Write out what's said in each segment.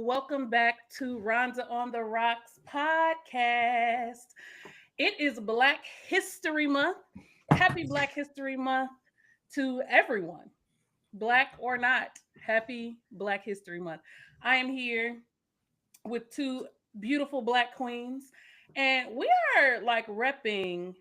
welcome back to Rhonda on the Rocks podcast. It is Black History Month. Happy Black History Month to everyone, Black or not. Happy Black History Month. I am here with two beautiful Black queens, and we are like repping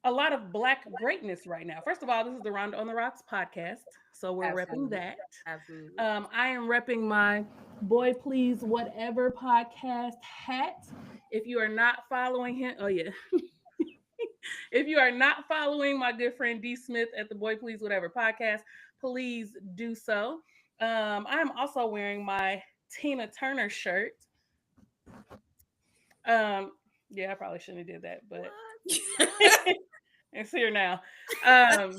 a lot of Black greatness right now. First of all, this is the Rhonda on the Rocks podcast, so we're repping Absolutely. that. Absolutely. I am repping my Boy Please Whatever podcast hat. If you are not following him, oh yeah. If you are not following my good friend D Smith at the Boy Please Whatever podcast, please do so. I'm also wearing my Tina Turner shirt. Um, yeah, I probably shouldn't have did that, but it's here now. Um,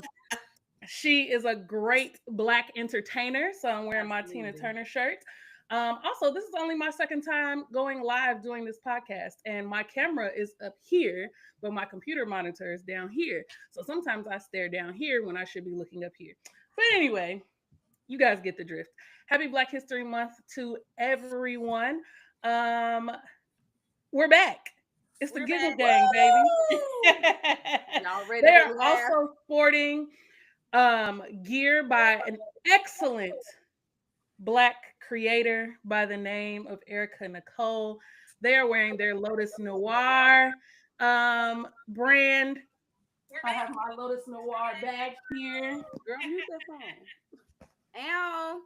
she is a great Black entertainer, so I'm wearing my Tina Absolutely. Turner shirt. Also, this is only my second time going live doing this podcast, and my camera is up here, but my computer monitor is down here. So sometimes I stare down here when I should be looking up here. But anyway, you guys get the drift. Happy Black History Month to everyone. Um, we're back. It's the We're Giggle back. Gang, baby. Woo! Y'all ready They to are laugh? also sporting gear by an excellent Black creator by the name of Erica Nicole. They are wearing their Lotus Noir brand. We're I have back. my Lotus Noir bag here. Girl, mute that phone. Ow.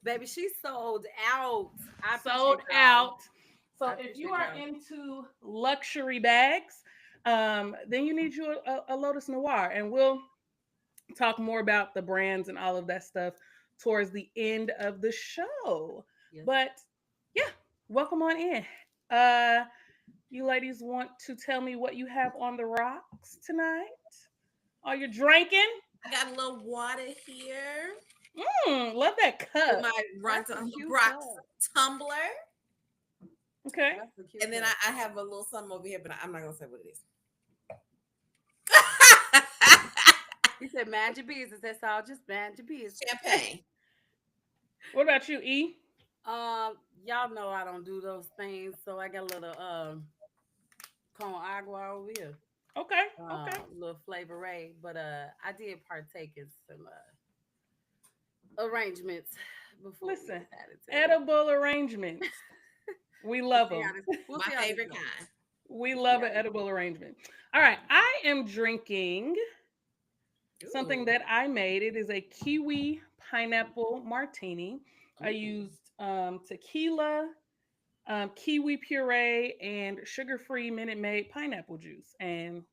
Baby, she sold out. I appreciate Sold y'all. out. So I if you appreciate are y'all. into luxury bags, then you need you a Lotus Noir, and we'll talk more about the brands and all of that stuff towards the end of the show. Yes. But yeah, welcome on in. Uh, you ladies want to tell me what you have on the rocks tonight? Are you drinking? I got a little water here Love that with cup. my That's Rhonda a on the cute Rocks cup. tumbler. Okay. That's a cute And then cup. I have a little something over here, but I'm not going to say what it is. He said, mind your business. That's all. Just mind your business. Champagne. What about you, E? Y'all know I don't do those things, so I got a little con agua over here. Okay. Okay. Little flavor ray, but I did partake in some arrangements before we Listen, decided to. edible arrangements. We We'll love see how them. this. We'll My see how this favorite goes. kind. We We'll see love how an this goes. edible arrangement. All right. I am drinking something Ooh. that I made. It is a kiwi pineapple martini. I Ooh, used tequila, kiwi puree, and sugar-free Minute Maid pineapple juice, and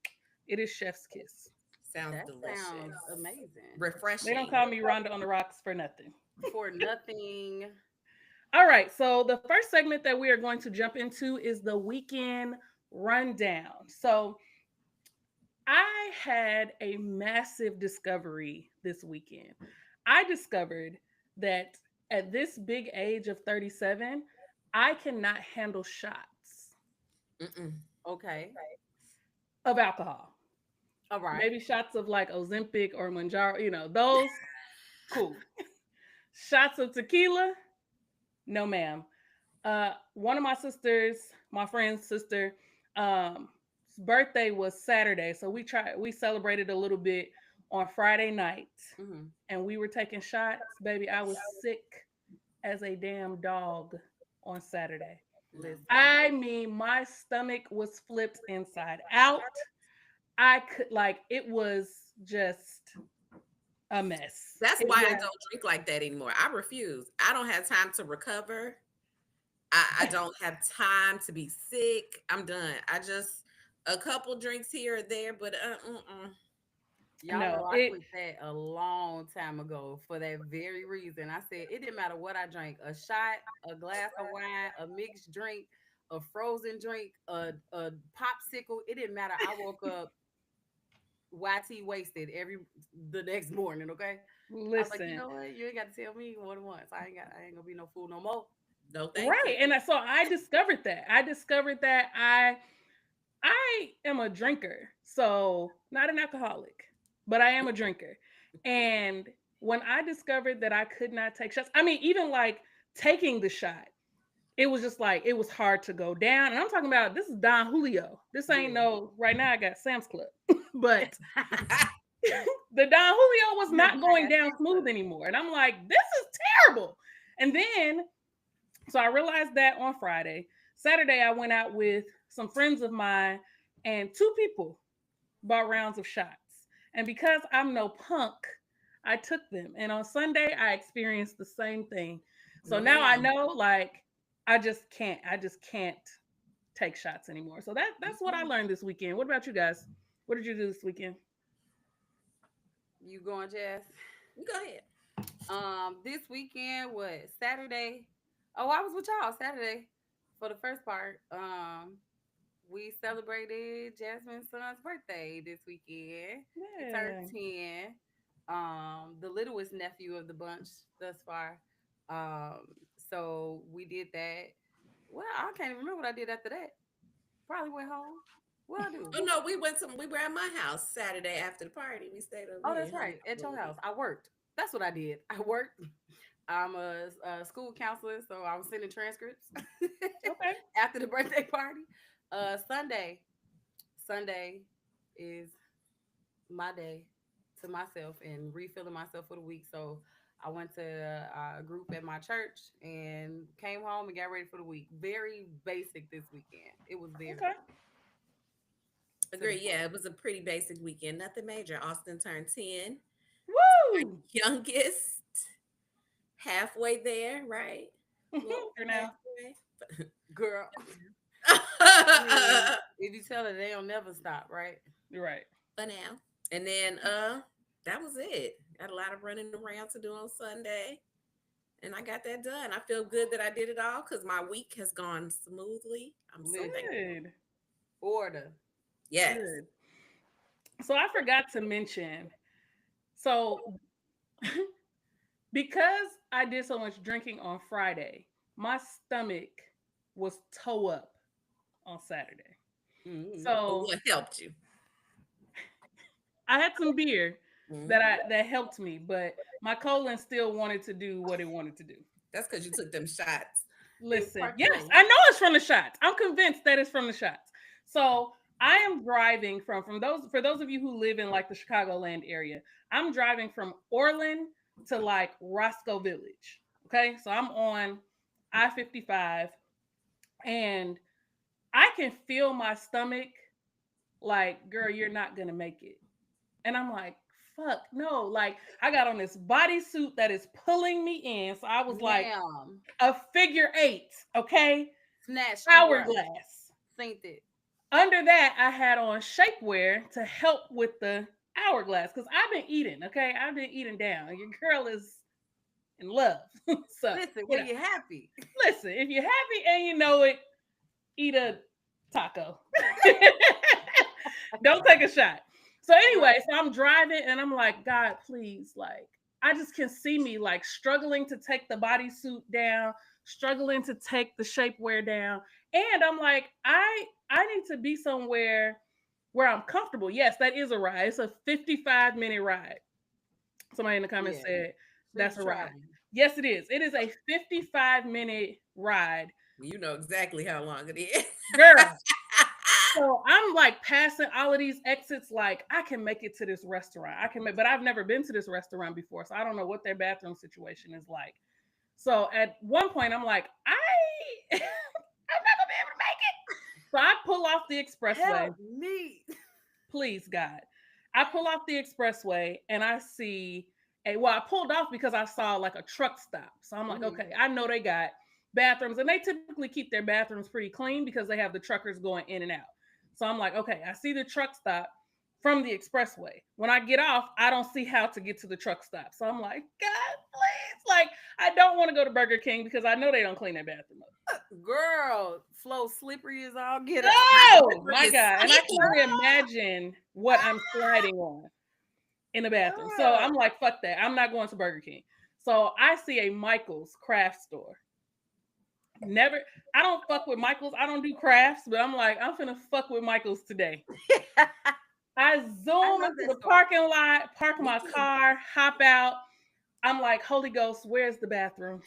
it is chef's kiss. Sounds that sounds delicious. amazing. They don't Refreshing. call me Rhonda on the rocks for nothing. For nothing. All right, so the first segment that we are going to jump into is the weekend rundown. So I had a massive discovery this weekend. I discovered that at this big age of 37, I cannot handle shots Mm-mm. Okay. of alcohol. All right. Maybe shots of like Ozempic or Manjaro, those, cool. Shots of tequila, no ma'am. One of my sisters, my friend's sister, um, birthday was Saturday, so we celebrated a little bit on Friday night, Mm-hmm. and we were taking shots. Baby, I was sick as a damn dog on Saturday. Listen. I mean, my stomach was flipped inside out. I could like it was just a mess. That's It why I was don't drink like that anymore. I refuse. I don't have time to recover. I don't have time to be sick. I'm done. I just a couple drinks here or there, but Y'all know no, I it quit that a long time ago for that very reason. I said it didn't matter what I drank, a shot, a glass of wine, a mixed drink, a frozen drink, a popsicle. It didn't matter. I woke up YT wasted every the next morning, okay? I was like, you listen. know what? You ain't got to tell me more than once. I ain't gonna be no fool no more. no, thank you. Right. And so I discovered that. I discovered that I am a drinker. So not an alcoholic, but I am a drinker. And when I discovered that I could not take shots, I mean, even like taking the shot, it was just like it was hard to go down. And I'm talking about this is Don Julio. This ain't no right now I got Sam's Club. But the Don Julio was not going down smooth anymore. And I'm like, this is terrible. And then so I realized that on Friday. Saturday I went out with some friends of mine and two people bought rounds of shots. And because I'm no punk, I took them. And on Sunday, I experienced the same thing. So now I know, like, I just can't take shots anymore. So that's what I learned this weekend. What about you guys? What did you do this weekend? You going, Jess? You go ahead. This weekend was Saturday. Oh, I was with y'all Saturday for the first part. We celebrated Jasmine's son's birthday this weekend. He turned 10. The littlest nephew of the bunch thus far. So we did that. Well, I can't even remember what I did after that. Probably went home. What I do? Oh no, we were at my house Saturday after the party. We stayed over. Oh, that's right. At your house. I worked. That's what I did. I worked. I'm a school counselor, so I was sending transcripts. Okay. After the birthday party. Sunday is my day to myself and refilling myself for the week. So I went to a group at my church and came home and got ready for the week. Very basic this weekend. It was very Okay. Agree. Yeah, it was a pretty basic weekend. Nothing major. Austin turned 10. Woo! Youngest. Halfway there, right? For now. girl. If you tell her they don't never stop, right? You're right. For now. And then that was it. Got a lot of running around to do on Sunday. And I got that done. I feel good that I did it all because my week has gone smoothly. I'm so thankful. Good. Order. Yes. Good. So I forgot to mention. So because I did so much drinking on Friday, my stomach was toe up on Saturday. Mm-hmm. So what helped you? I had some beer that helped me, but my colon still wanted to do what it wanted to do. That's because you took them shots. Listen, yes, I know it's from the shots. I'm convinced that it's from the shots. So I am driving from those of you who live in like the Chicagoland area. I'm driving from Orland to like Roscoe Village. Okay, so I'm on I-55, and I can feel my stomach like, girl, you're not gonna make it. And I'm like, fuck, no. Like, I got on this bodysuit that is pulling me in. So I was like a figure 8, okay? Snatch hourglass. Synced it. Under that, I had on shapewear to help with the hourglass because I've been eating, okay? I've been eating down. Your girl is in love. So listen, when you're happy. Listen, if you're happy and you know it, eat a taco. Don't take a shot. So anyway, so I'm driving and I'm like, God, please, like, I just can see me like struggling to take the bodysuit down, struggling to take the shapewear down. And I'm like, I need to be somewhere where I'm comfortable. Yes, that is a ride. It's a 55-minute ride. Somebody in the comments said that's a ride. Yes, it is. It is a 55-minute ride. You know exactly how long it is. Girl. So I'm like passing all of these exits, like I can make it to this restaurant. But I've never been to this restaurant before, so I don't know what their bathroom situation is like. So at one point, I'm like, I'm not gonna be able to make it. So I pull off the expressway. Help me, please, God. I pull off the expressway and I see I pulled off because I saw like a truck stop. So I'm like, okay, I know they got bathrooms, and they typically keep their bathrooms pretty clean because they have the truckers going in and out. So I'm like, okay, I see the truck stop from the expressway. When I get off, I don't see how to get to the truck stop. So I'm like, God, please. Like, I don't want to go to Burger King because I know they don't clean their bathroom up. Girl, flow slippery as all get up. Oh, my God. And I can only imagine what I'm sliding on in the bathroom. So I'm like, fuck that. I'm not going to Burger King. So I see a Michael's craft store. I don't fuck with Michael's. I don't do crafts, but I'm like, I'm finna fuck with Michael's today. I zoom into the parking lot, park my car, hop out. I'm like, Holy Ghost, where's the bathroom?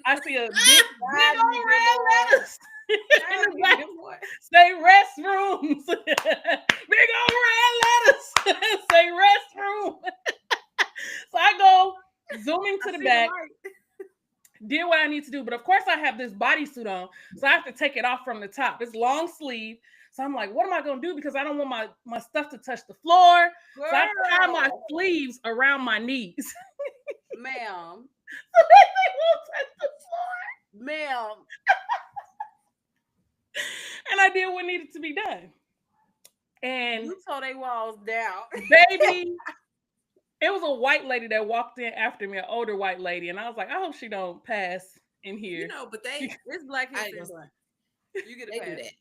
I see a big God, you old get more. red letters in God, the you back. get more. Say restrooms. Big old red letters. Say restroom. So I go zooming I to the see the back, light. did what I need to do. But of course, I have this bodysuit on, so I have to take it off from the top. It's long sleeve. So I'm like, what am I going to do? Because I don't want my stuff to touch the floor. So I tie my Girl, sleeves around my knees. ma'am, So they won't touch the floor. ma'am. And I did what needed to be done. And You tore they walls down. baby, it was a white lady that walked in after me, an older white lady. And I was like, I hope she don't pass in You here. know, but they It's Black I ain't History gonna, Month. You get a they do pass. that.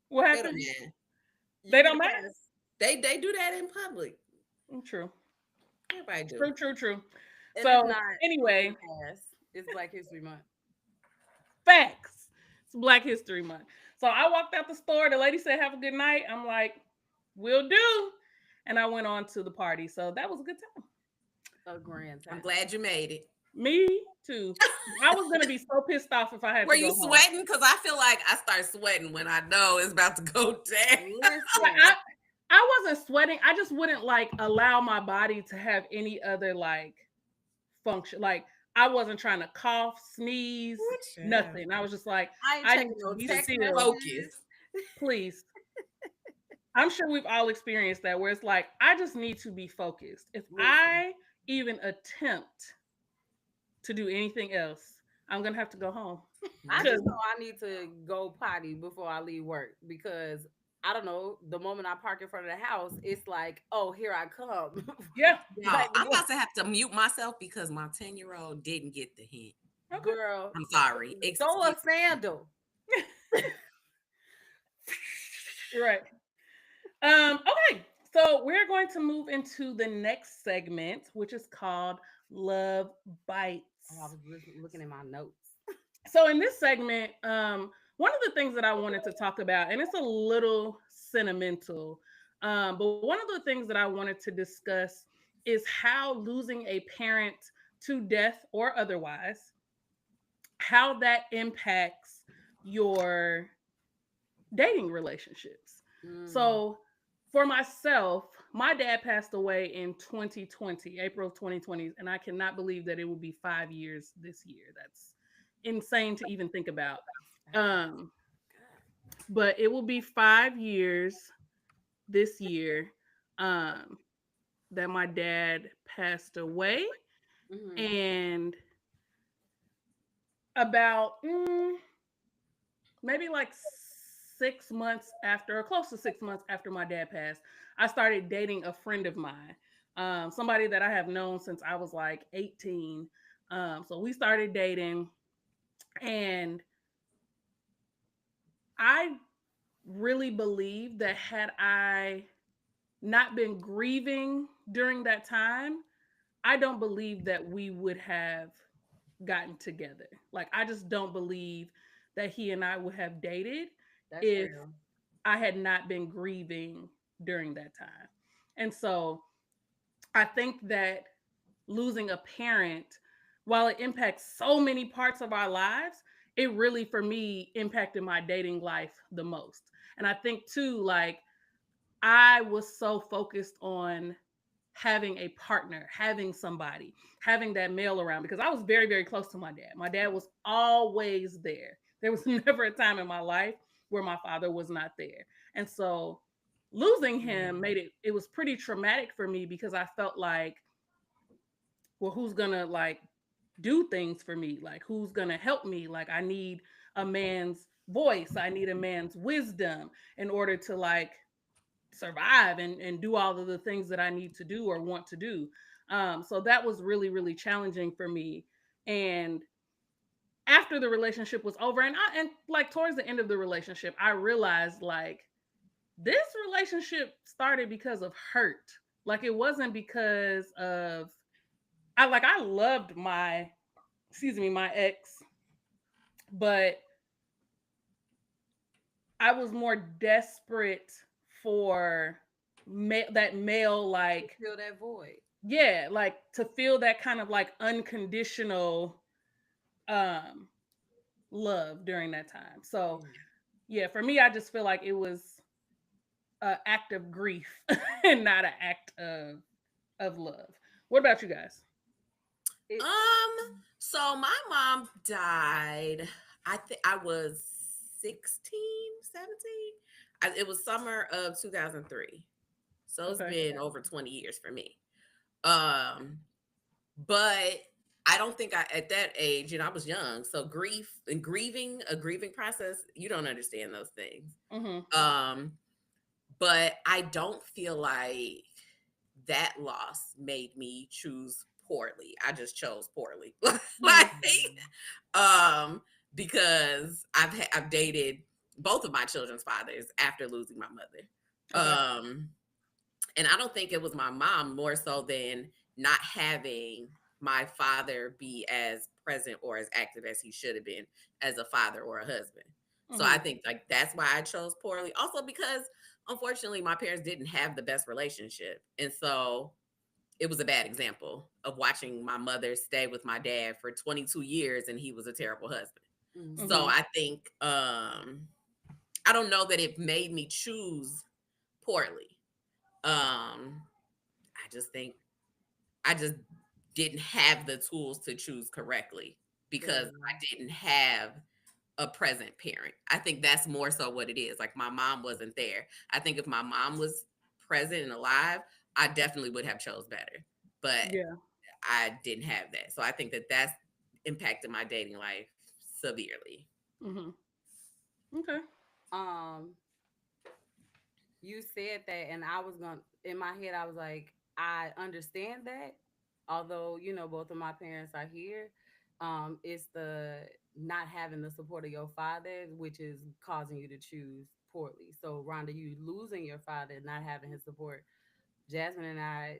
What They don't happened? mind. You They get don't a mind? pass. They do that in public. True. Everybody do. True. And it's So not you get anyway, a pass. It's Black History Month. facts. It's Black History Month. So I walked out the store. The lady said, have a good night. I'm like, will do. And I went on to the party. So that was a good time. A grand time. I'm glad you made it. Me too. I was gonna be so pissed off if I had Were to go you home. sweating? Because I feel like I start sweating when I know it's about to go down. Like, Listen, I wasn't sweating. I just wouldn't like allow my body to have any other like function. Like I wasn't trying to cough, sneeze, nothing. I was just like, I ain't I need checking to no be text still, Focus. messages. please. I'm sure we've all experienced that where it's like, I just need to be focused. If Listen, I even attempt to do anything else, I'm gonna have to go home. I Because just know I need to go potty before I leave work because I don't know. The moment I park in front of the house, it's like, oh, here I come. yeah, Y'all, I'm about to have to mute myself because my 10-year-old didn't get the hint. okay. Girl, I'm sorry. throw a Excuse sandal. Right. Okay. So we're going to move into the next segment, which is called Love Bites. Oh, I was looking at my notes. So in this segment, one of the things that I wanted to talk about, and it's a little sentimental, but one of the things that I wanted to discuss is how losing a parent to death or otherwise, how that impacts your dating relationships. Mm. So for myself, my dad passed away in 2020, April of 2020, and I cannot believe that it will be 5 years this year. That's insane to even think about. Um, but it will be 5 years this year um, that my dad passed away, Mhm. and about maybe like 6 months after, or close to 6 months after my dad passed, I started dating a friend of mine, somebody that I have known since I was like 18. So we started dating, and I really believe that had I not been grieving during that time, I don't believe that we would have gotten together. Like, I just don't believe that he and I would have dated That's if real. I had not been grieving during that time. And so I think that losing a parent, while it impacts so many parts of our lives, it really, for me, impacted my dating life the most. And I think, too, like, I was so focused on having a partner, having somebody, having that male around because I was very, very close to my dad. My dad was always there. There was never a time in my life where my father was not there. And so losing him Mm. made it was pretty traumatic for me because I felt like, well, who's gonna like do things for me? Like, who's gonna help me? Like, I need a man's voice, I need a man's wisdom in order to like survive and do all of the things that I need to do or want to do. So that was really, really challenging for me. And after the relationship was over, and like towards the end of the relationship, I realized like this relationship started because of hurt. Like, it wasn't because of I loved my ex, but I was more desperate for that male, To like, fill that void. yeah, like to feel that kind of like unconditional um love during that time. So Mm. yeah, for me, I just feel like it was an act of grief and not an act of love. What about you guys? It, So my mom died. I think I was 16, 17. It was summer of 2003. So it's Okay. been over 20 years for me. Um, but I don't think I at that age, I was young. So grief and grieving, a grieving process, you don't understand those things. Mhm. Um, but I don't feel like that loss made me choose poorly. I just chose poorly. Like Mhm. um because I've dated both of my children's fathers after losing my mother. Okay. And I don't think it was my mom more so than not having my father be as present or as active as he should have been as a father or a husband. So I Mhm. think like that's why I chose poorly. Also because unfortunately my parents didn't have the best relationship. And so it was a bad example of watching my mother stay with my dad for 22 years and he was a terrible husband. So Mhm. I think I don't know that it made me choose poorly. I just think I just didn't have the tools to choose correctly because I didn't have a present parent. I think that's more so what it is. Like my mom wasn't there. I think if my mom was present and alive, I definitely would have chose better. But Yeah. I didn't have that. So I think that that's impacted my dating life severely. Mhm. Okay. um, you said that, and I was going to in my head. I was like, I understand that. Although both of my parents are here, it's the not having the support of your father, which is causing you to choose poorly. So, Rhonda, you losing your father, not having his support. Jasmine and I,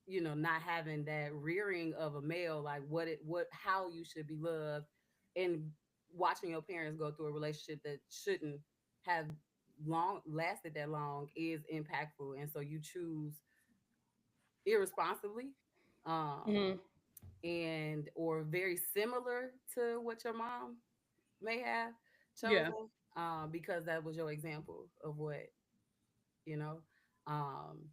not having that rearing of a male, like how you should be loved, and watching your parents go through a relationship that shouldn't have long lasted that long is impactful. And so you choose irresponsibly, um, Mhm. and or very similar to what your mom may have Yeah. chosen, because that was your example of what you know. Um,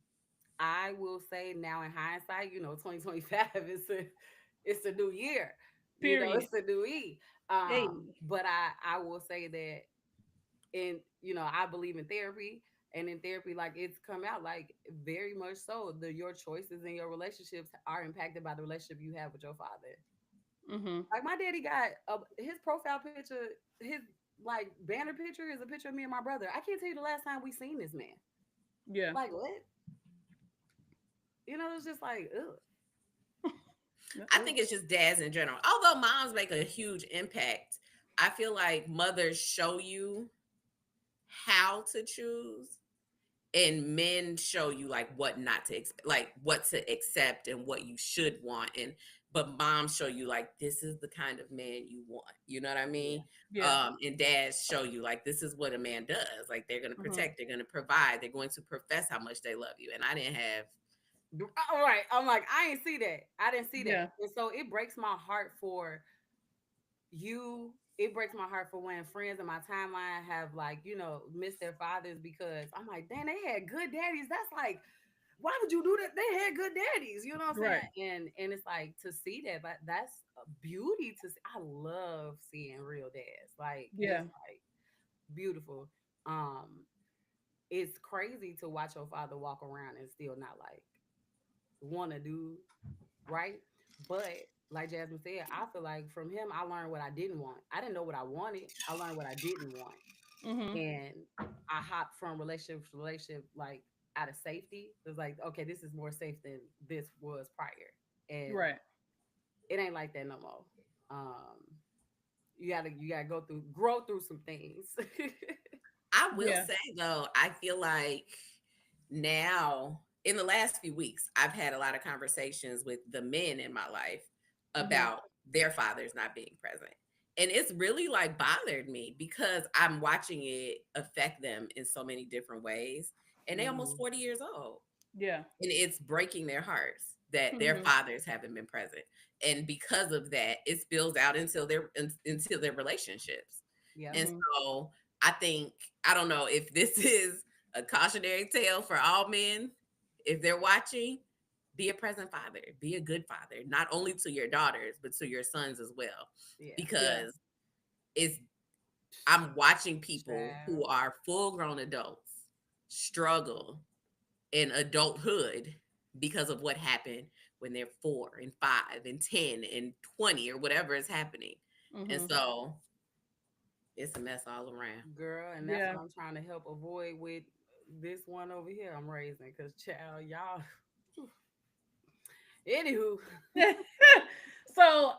I will say now in hindsight, 2025 is a new year. Period. It's a new E. Hey. But I will say that in I believe in therapy, and in therapy, like, it's come out like very much so your choices and your relationships are impacted by the relationship you have with your father. Mhm. Like my daddy got his profile picture, his like banner picture is a picture of me and my brother. I can't tell you the last time we seen this man. Yeah. Like what? It's just like ugh. I think it's just dads in general. Although moms make a huge impact, I feel like mothers show you how to choose and men show you like what not to like what to accept and what you should want, and but moms show you like this is the kind of man you want, you know what I mean? Yeah. And dads show you like this is what a man does, like they're going to Mhm. protect, they're going to provide, they're going to profess how much they love you, and I didn't have. All right. I'm like, I ain't see that. I didn't see that. Yeah. And so it breaks my heart for you. It breaks my heart for when friends in my timeline have, like, missed their fathers, because I'm like, damn, they had good daddies. That's like, why would you do that? They had good daddies. You know what I'm Right. saying? And it's like to see that, but that's a beauty to see. I love seeing real dads. Like it's Yeah. like beautiful. Um, it's crazy to watch your father walk around and still not like want to do right. But like Jasmine said, I feel like from him, I learned what I didn't want. I didn't know what I wanted. I learned what I didn't want. Mhm. And I hopped from relationship to relationship, like out of safety. It was like, okay, this is more safe than this was prior. And Right. it ain't like that no more. Um, you gotta grow through some things. I will Yeah. say though, I feel like now in the last few weeks, I've had a lot of conversations with the men in my life Mhm. about their fathers not being present. And it's really like bothered me because I'm watching it affect them in so many different ways. And they almost Mhm. 40 years old. Yeah. And it's breaking their hearts that their fathers haven't been present. And because of that, it spills out into their relationships. Yeah. And so I think, I don't know if this is a cautionary tale for all men. If they're watching, be a present father, be a good father, not only to your daughters, but to your sons as well. Yeah. Because it's, I'm watching people who Child. are full grown adults struggle in adulthood because of what happened when they're 4 and 5 and 10 and 20 or whatever is happening. And so it's a mess all around. Girl, and that's what I'm trying to help avoid with this one over here I'm raising. Cause child, y'all. Anywho. So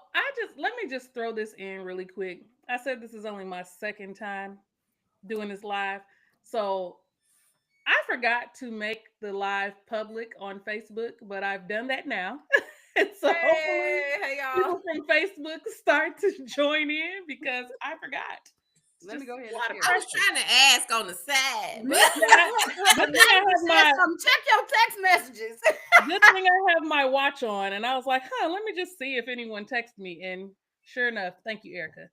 let me just throw this in really quick. I said this is only my second time doing this live. So I forgot to make the live public on Facebook, but I've done that now. And so hopefully Hey y'all. people from Facebook start to join in because I forgot. Let me go ahead and Water. share. I was trying to ask on the side. Good thing I have my Check your text messages. good thing I have my watch on, and I was like, let me just see if anyone texted me. And sure enough, thank you, Erica.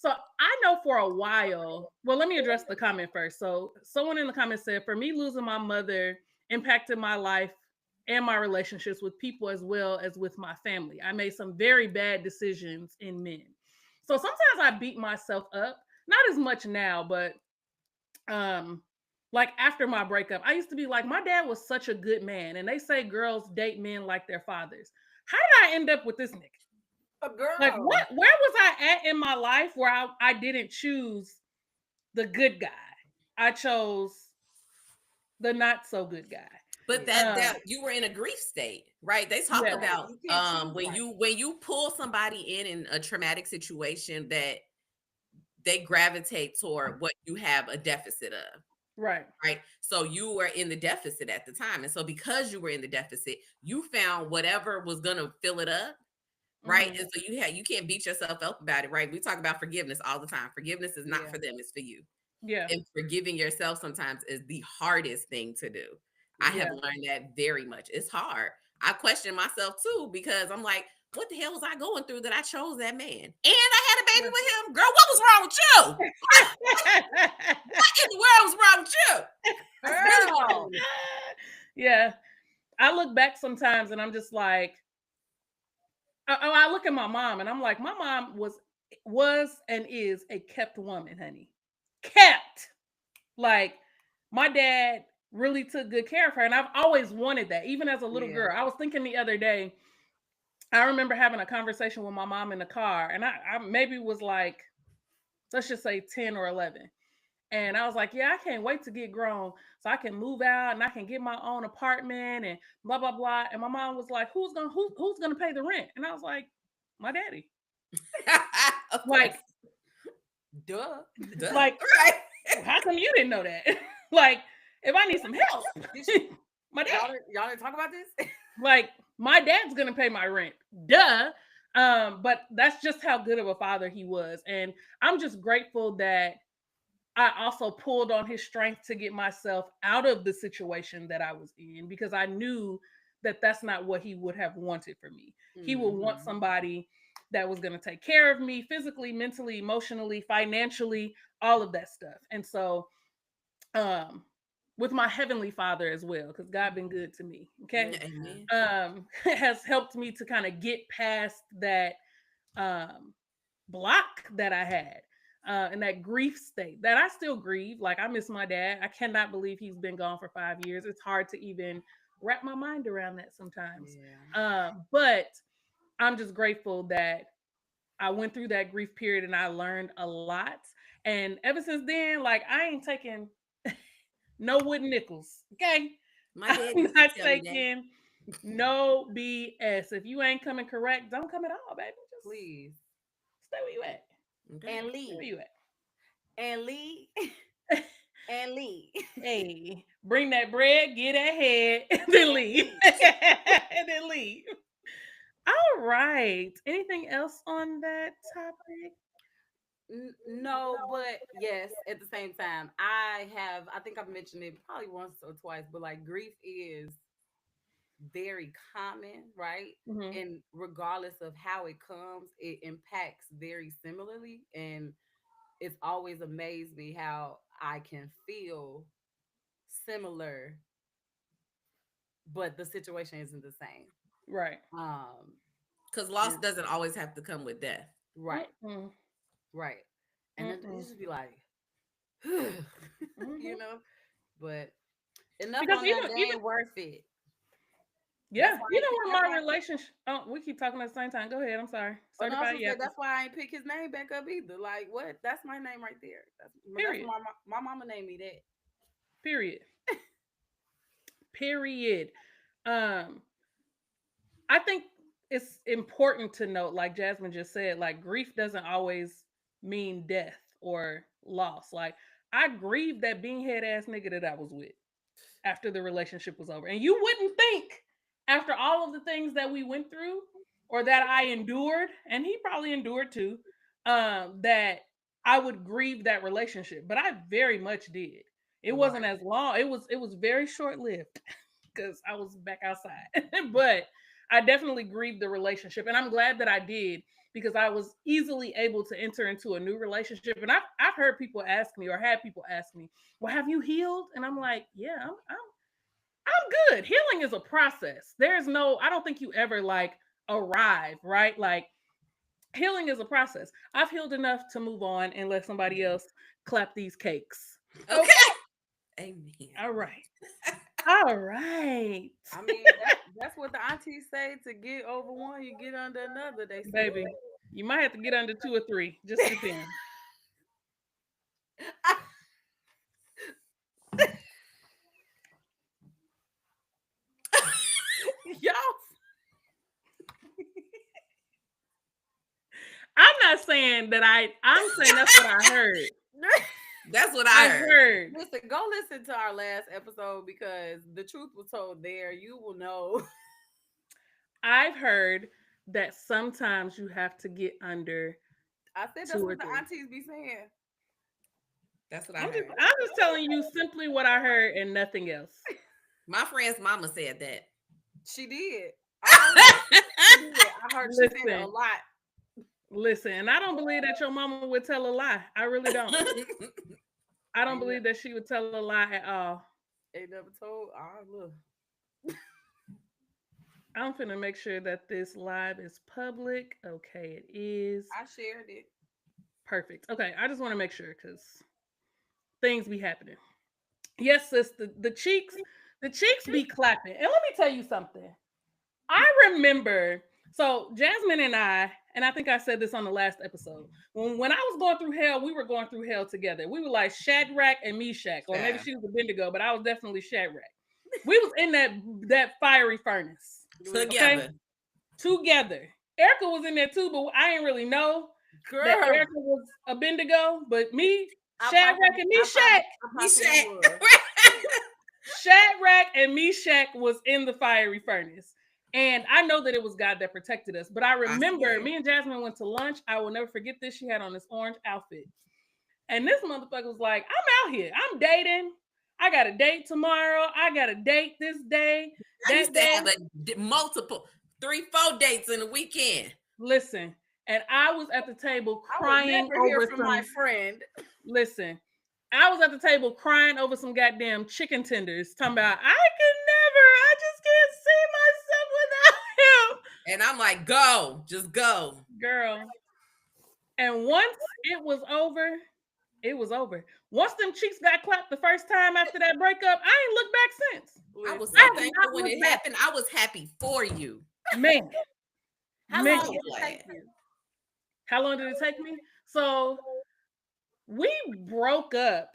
So I know for a while. Well, let me address the comment first. So someone in the comments said, for me, losing my mother impacted my life and my relationships with people as well as with my family. I made some very bad decisions in men. So sometimes I beat myself up, not as much now, but like after my breakup, I used to be like, my dad was such a good man, and they say girls date men like their fathers. How did I end up with this nigga? A girl. Like, what? Where was I at in my life where I didn't choose the good guy? I chose the not so good guy. But that you were in a grief state, right? They talk about when you pull somebody in a traumatic situation, that they gravitate toward what you have a deficit of. Right. So you were in the deficit at the time. And so because you were in the deficit, you found whatever was gonna fill it up. Right. And so you can't beat yourself up about it. Right. We talk about forgiveness all the time. Forgiveness is not for them, it's for you. Yeah. And forgiving yourself sometimes is the hardest thing to do. I have learned that very much. It's hard. I question myself too, because I'm like, what the hell was I going through that I chose that man? And I had a baby with him. Girl, what was wrong with you? What in the world was wrong with you? Girl. Yeah. I look back sometimes and I'm just like, I look at my mom and I'm like, my mom was and is a kept woman, honey. Kept. Like, my dad really took good care of her, and I've always wanted that, even as a little girl. I was thinking the other day, I remember having a conversation with my mom in the car, and I maybe was like, let's just say 10 or 11. And I was like, yeah, I can't wait to get grown so I can move out and I can get my own apartment and blah, blah, blah. And my mom was like, who's gonna pay the rent? And I was like, my daddy. Like, duh. Like, how come you didn't know that? Like, if I need some help, my dad. Y'all didn't talk about this? Like, my dad's gonna pay my rent. Duh. But that's just how good of a father he was. And I'm just grateful that I also pulled on his strength to get myself out of the situation that I was in, because I knew that that's not what he would have wanted for me. He would want somebody that was going to take care of me physically, mentally, emotionally, financially, all of that stuff. And so, with my heavenly father as well, because God been good to me. Okay. Has helped me to kind of get past that block that I had. And that grief state that I still grieve. Like, I miss my dad. I cannot believe he's been gone for 5 years. It's hard to even wrap my mind around that sometimes. But I'm just grateful that I went through that grief period and I learned a lot. And ever since then, like, I ain't taking no wooden nickels. Okay. I'm not taking no BS. If you ain't coming correct, don't come at all, baby. Just please stay where you at. And leave. Where you at? And leave. And leave. Hey, bring that bread, get ahead, and then leave. And then leave. All right. Anything else on that topic? No, but yes, at the same time, I think I've mentioned it probably once or twice, but like grief is very common, right? Mhm. And regardless of how it comes, it impacts very similarly. And it's always amazed me how I can feel similar, but the situation isn't the same. Right. Um, Because loss and doesn't always have to come with death. right, Mm-mm. right. And then you Mm-mm. just be like, you Mhm. know, but enough Because on that. They ain't worth it. That's yeah, why I you ain't pick, know that's what why my I pick, relationship. Oh, we keep talking at the same time. Go ahead. I'm sorry. and I Certified also said Yapis. that's why I ain't pick his name back up either. Like what? That's my name right there. That's Period. my mama named me that. Period. Period. Um, I think it's important to note, like Jasmine just said, like grief doesn't always mean death or loss. Like I grieved that beanhead ass nigga that I was with after the relationship was over. And you wouldn't think after all of the things that we went through or that I endured, and he probably endured too, that I would grieve that relationship. But I very much did. It wasn't Right. as long. It was very short lived because I was back outside. But I definitely grieved the relationship. And I'm glad that I did because I was easily able to enter into a new relationship. And I've heard people ask me or had people ask me, well, have you healed? And I'm like, yeah, I'm good. Healing is a process. There's no, I don't think you ever like arrive, right? Like healing is a process. I've healed enough to move on and let somebody else clap these cakes. Okay. Okay. Amen. All right. All right. I mean, that's what the aunties say. To get over one, you get under another. They say. Baby, you might have to get under two or three. Just depends. Y'all. I'm not saying that I'm saying that's what I heard. That's what I I heard. heard. Listen, go listen to our last episode because the truth was told there. You will know. I've heard that sometimes you have to get under I said that's two or what the three. aunties be saying. That's what I I'm just heard. I'm just telling you simply what I heard and nothing else. My friend's mama said that. She did. I heard her. She did. I heard she said it a Listen, lot. listen, and I don't believe that your mama would tell a lie. I really don't. I don't Ain't, believe that she would tell a lie at all. ain't never told. Ah, look. I'm finna make sure that this live is public. Okay, it is. I shared it. Perfect. Okay, I just want to make sure because things be happening. Yes, sis, the cheeks be clapping. And let me tell you something. I remember, so Jasmine and I think I said this on the last episode. When I was going through hell, we were going through hell together. We were like Shadrach and Meshach, or maybe Yeah. she was a Bendigo, but I was definitely Shadrach. We was in that fiery furnace. Okay, Together. together. Erica was in there too, but I didn't really know that Girl, Erica was a Bendigo. But me, I Shadrach and Meshach, We said was. Shadrach and Meshach was in the fiery furnace. And I know that it was God that protected us. But I I remember swear. me and Jasmine went to lunch. I will never forget this. She had on this orange outfit. And this motherfucker was like, I'm out here. I'm dating. I got a date tomorrow. I got a date this day, I used that to day. have multiple 3-4 dates in a weekend. Listen. And I was at the table I would crying never hear over from my some. friend. Listen, I was at the table crying over some goddamn chicken tenders, talking about I just can't see myself without him. And I'm like, go, just go. Girl. And once it was over, it was over. Once them cheeks got clapped the first time after that breakup, I ain't looked back since. I was I so Listen, have thankful not when looked it back. happened. I was happy for you. Man, how man. long So did it glad. take you? How long did it take me? So we broke up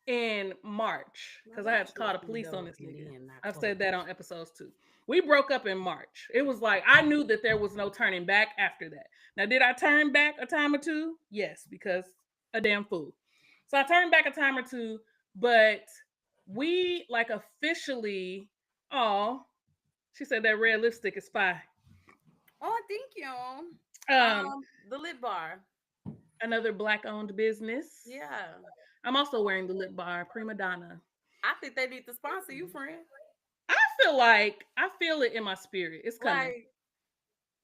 in March because I had to call the police on this nigga. I've said that on episodes too. We broke up in March. It was like I knew that there was no turning back after that. Now, did I turn back a time or two? Yes, because a damn fool. So I turned back a time or two, but we like officially. Oh, she said that red lipstick is fire. Oh, thank you. Um, The lip bar. Another black-owned business. Yeah. I'm also wearing the lip bar, Prima Donna. I think they need to sponsor you, friend. I I feel it in my spirit. It's coming. Like,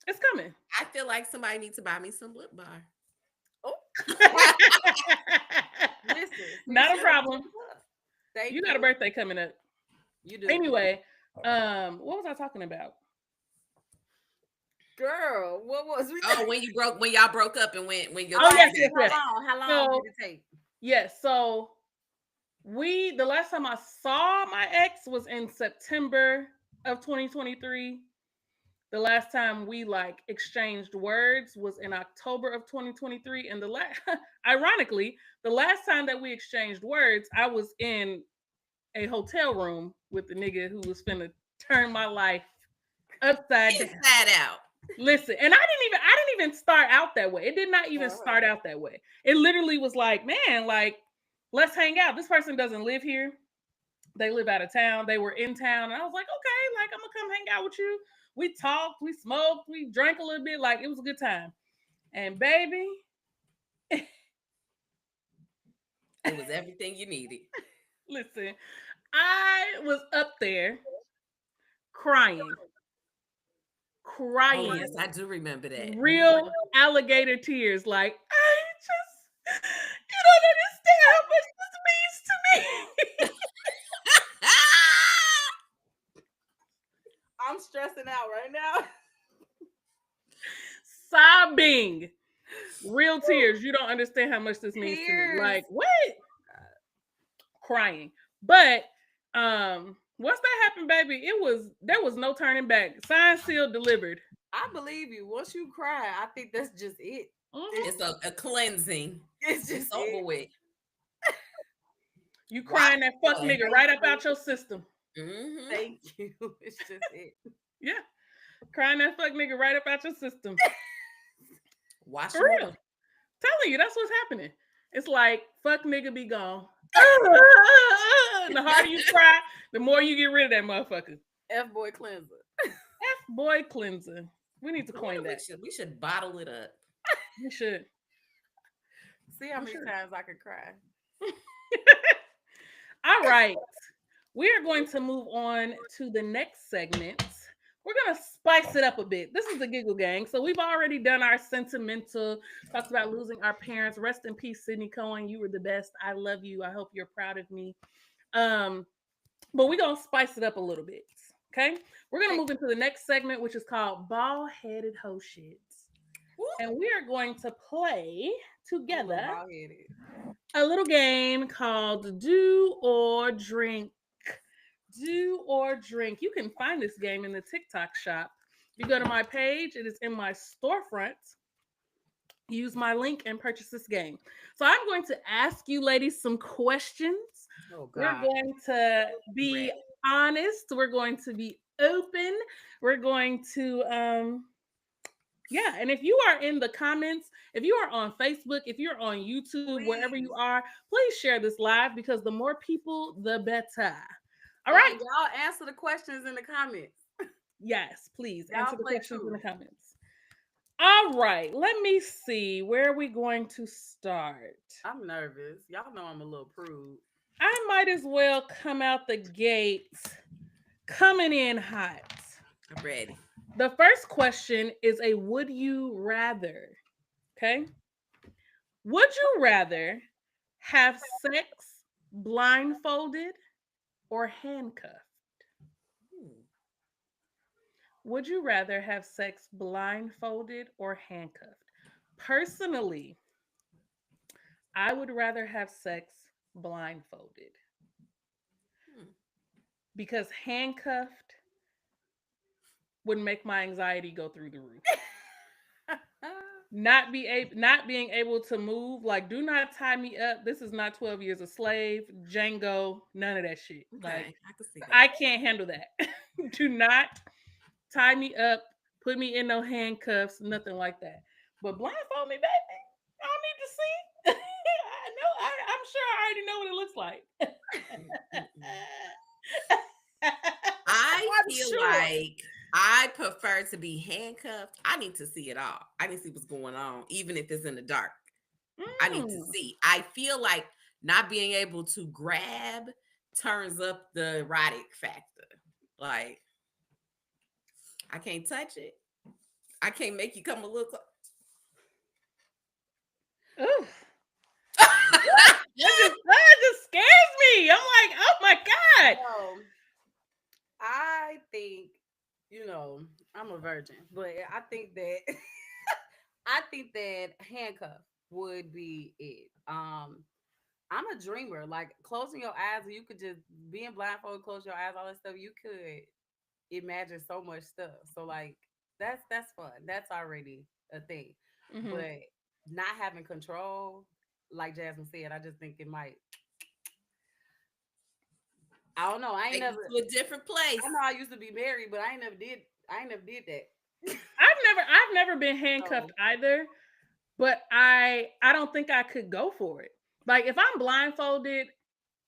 It's coming. I feel like somebody needs to buy me some lip balm. oh, listen. See, Not a she done problem. pulled up. Thank You got a birthday coming up. You do. Anyway, what was I talking about? Girl, what was we? Oh, when y'all broke up and when your Oh, kids yes, got yes, yes. How long So, did it take? yes, so the last time I saw my ex was in September of 2023. The last time we like exchanged words was in October of 2023. And ironically, the last time that we exchanged words, I was in a hotel room with the nigga who was finna turn my life upside down. inside out. Listen, and I didn't even start out that way. It did not even start out that way. It literally was like, man, like, let's hang out. This person doesn't live here. They live out of town. They were in town. And I was like, okay, like, I'm gonna come hang out with you. We talked, we smoked, we drank a little bit. Like, it was a good time. And baby, it was everything you needed. Listen, I was up there crying. Oh, yes, I do remember that. Real alligator tears. Like, you don't understand how much this means to me. I'm stressing out right now. Sobbing. Real tears. You don't understand how much this means to me. Like, what? Crying. But once that happened, baby, there was no turning back. Signed, sealed, delivered. I believe you. Once you cry, I think that's just it. Mm-hmm. It's a cleansing. It's just over with. You crying that fuck nigga right up out your system. Mm-hmm. Thank you. It's just it. Yeah. Crying that fuck nigga right up out your system. Wash For real. up. Telling you, that's what's happening. It's like, fuck nigga be gone. The harder you cry, the more you get rid of that motherfucker. F-boy cleanser. F-boy cleanser. We need to coin that. We should bottle it up. We should. See how many times I can cry. All right. We are going to move on to the next segment. We're going to spice it up a bit. This is the Giggle Gang. So we've already done our sentimental, talked about losing our parents. Rest in peace, Sydney Cohen. You were the best. I love you. I hope you're proud of me. But we're going to spice it up a little bit. Okay? We're going to move into the next segment, which is called Bald-Headed Hoe Shits. And we are going to play together a little game called Do or Drink. Do or Drink. You can find this game in the TikTok shop. You go to my page, it is in my storefront. Use my link and purchase this game. So I'm going to ask you ladies some questions. Oh, God. We're going to be honest. We're going to be open. We're going to and if you are in the comments, if you are on Facebook, if you're on YouTube, wherever you are, please share this live because the more people, the better. All right. Y'all answer the questions in the comments. Yes, please answer the questions in the comments. All right. Let me see. Where are we going to start? I'm nervous. Y'all know I'm a little prude. I might as well come out the gate coming in hot. I'm ready. The first question is a would you rather? Okay. Would you rather have sex blindfolded or handcuffed? Would you rather have sex blindfolded or handcuffed? Personally, I would rather have sex blindfolded because handcuffed would make my anxiety go through the roof. Not being able to move, like, do not tie me up. This is not 12 Years a Slave, Django, none of that shit. Okay, like, I can see that. I can't handle that. Do not tie me up, put me in no handcuffs, nothing like that. But blindfold me, baby. I don't need to see. I know. I'm sure I already know what it looks like. I feel like I prefer to be handcuffed. I need to see it all. I need to see what's going on, even if it's in the dark. I need to see. I feel like not being able to grab turns up the erotic factor. Like, I can't touch it. I can't make you come a little close. Ooh. That just scares me. I'm like, oh my God. I think, I'm a virgin, but I think that handcuff would be it. I'm a dreamer. Like closing your eyes, you could just being blindfolded, close your eyes, all that stuff. You could imagine so much stuff. So like that's fun. That's already a thing. Mm-hmm. But not having control, like Jasmine said, I just think it might. I don't know. I ain't Take never. you to a different place. I know I used to be married, but I ain't never did. I ain't never did that. I've never been handcuffed either, but I don't think I could go for it. Like if I'm blindfolded,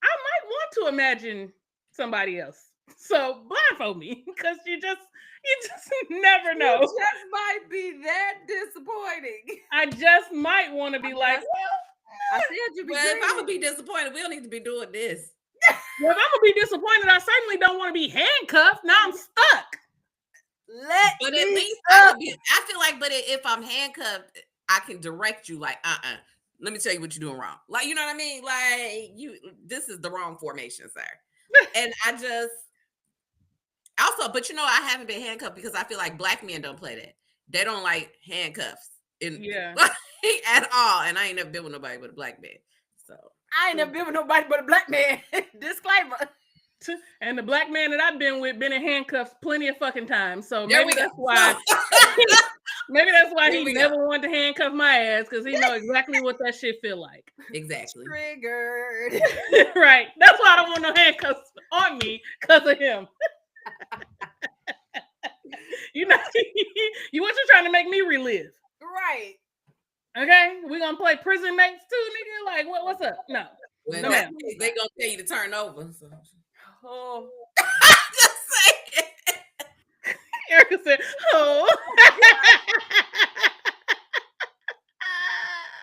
I might want to imagine somebody else. So blindfold me because you just never know. You just might be that disappointing. I just might want to be like, I said you be. Well, if I'm gonna be disappointed, we don't need to be doing this. well, if I'm gonna be disappointed, I certainly don't want to be handcuffed. Now I'm stuck. But at least I feel like, but if I'm handcuffed, I can direct you like, let me tell you what you're doing wrong. Like, you know what I mean? Like this is the wrong formation, sir. And I just also, but I haven't been handcuffed because I feel like black men don't play that. They don't like handcuffs at all. And I ain't never been with nobody but a black man. So I ain't never been with nobody but a black man. Disclaimer. And the black man that I've been with been in handcuffs plenty of fucking times. So maybe that's why he never wanted to handcuff my ass, because he know exactly what that shit feel like. Exactly. Triggered. Right. That's why I don't want no handcuffs on me, because of him. You what you trying to make me relive? Right. Okay, we gonna play prison mates too, nigga. Like what's up? No. Well, No, they gonna tell you to turn over. So. Oh. Just saying. Erica said, "Oh."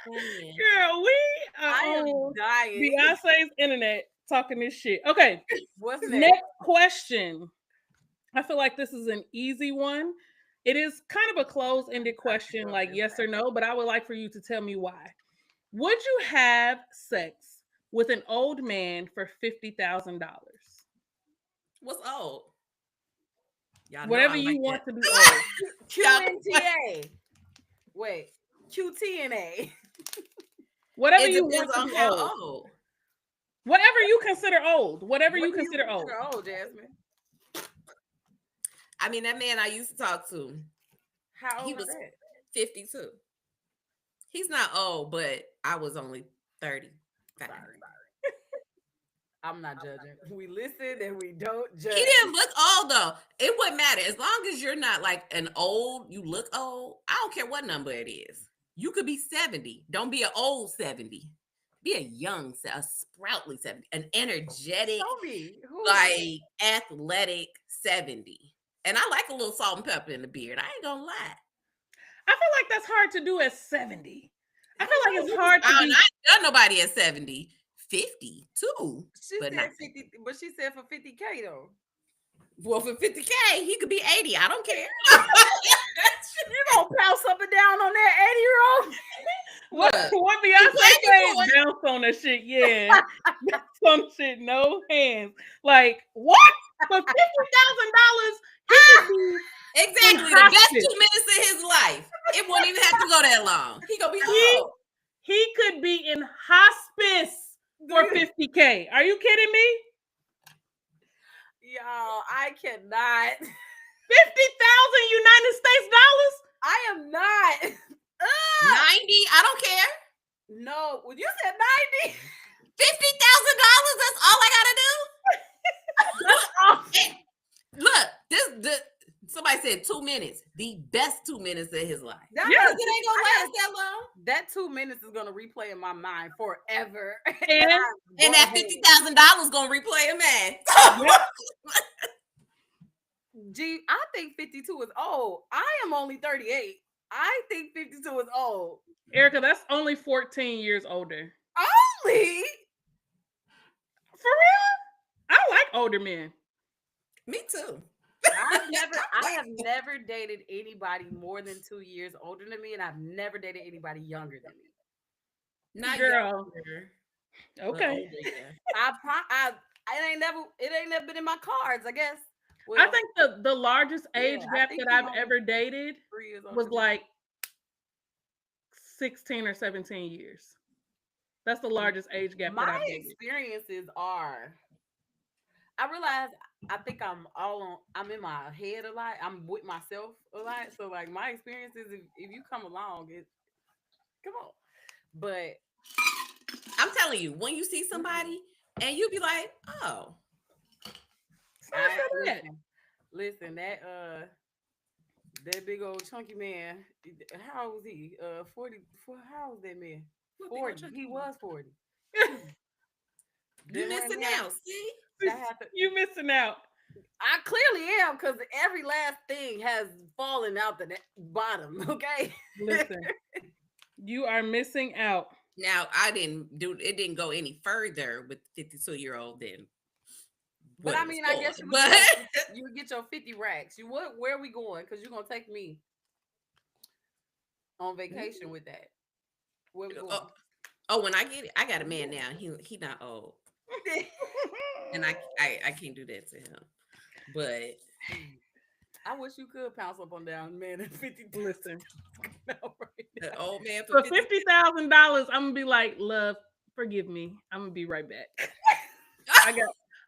Girl, we are on Beyonce's internet talking this shit. Okay. What's next question? I feel like this is an easy one. It is kind of a closed-ended question, like yes or no, but I would like for you to tell me why. Would you have sex with an old man for $50,000? What's old? Whatever you want to be old. QNTA. Wait, QTNA. Whatever you want to be old. Whatever you consider old. Whatever you consider old. Old, Jasmine. I mean, that man I used to talk to. How old he was that? 52. He's not old, but I was only 30. Sorry. I'm not judging. We listen and we don't judge. He didn't look old though. It wouldn't matter as long as you're not like an old. You look old. I don't care what number it is. You could be 70. Don't be an old 70. Be a young, a sproutly 70, an energetic, like athletic 70. And I like a little salt and pepper in the beard. I ain't gonna lie. I feel like that's hard to do at 70. I feel like it's hard to I ain't done nobody at 70. 50 too. She said 50, but she said for 50K though. Well, for 50K, he could be 80. I don't care. You gonna bounce up and down on that 80-year-old? What Beyonce said, bounce on that shit, yeah. Some shit, no hands. Like, what? For $50,000, he could be exactly the best 2 minutes of his life. It won't even have to go that long. He gonna be old. He could be in hospice for $50K. Are you kidding me? Y'all, I cannot. 50,000 United States dollars? I am not. 90? I don't care. No, when you said 90, $50,000. That's all I gotta do. Look, somebody said 2 minutes. The best 2 minins of his life. It ain't gonna last that long. That 2 minutes is gonna replay in my mind forever. And that $50,000 gonna replay in mine. Gee, I think 52 is old. I am only 38. I think 52 is old. Erica, that's only 14 years older. Only? For real? I like older men. Me too. I have never dated anybody more than 2 years older than me, and I've never dated anybody younger than me. Not Girl. younger, but Okay. older, yeah. It ain't never been in my cards, I guess. I Well, think the largest yeah, age I gap think that you I've only ever dated 3 years older was than me. like 16 or 17 years. That's the largest age gap that My I've dated. experiences are, I realize I think I'm in my head a lot. I'm with myself a lot. So like my experiences, if you come along, come on. But I'm telling you, when you see somebody and you be like, oh, It's not so bad. listen, that big old chunky man, how old was he? 40, how old was that man? what big old 40. chunky He man. was 40. You Then when missing he had out, see? that happened, You missing out. I clearly am because every last thing has fallen out the bottom. Okay. Listen, you are missing out. Now I didn't do it, didn't go any further with 52-year-old than But what I it was mean, I for. guess But you would get your 50 racks. Where are we going? Because you're gonna take me on vacation with that. Where we oh, going? oh, when I get it, I got a man now. He not old. And I can't do that to him. But I wish you could pounce up on down man at 52. Listen, the old man for for 50. $50,000, I'm gonna be like, love, forgive me. I'm gonna be right back.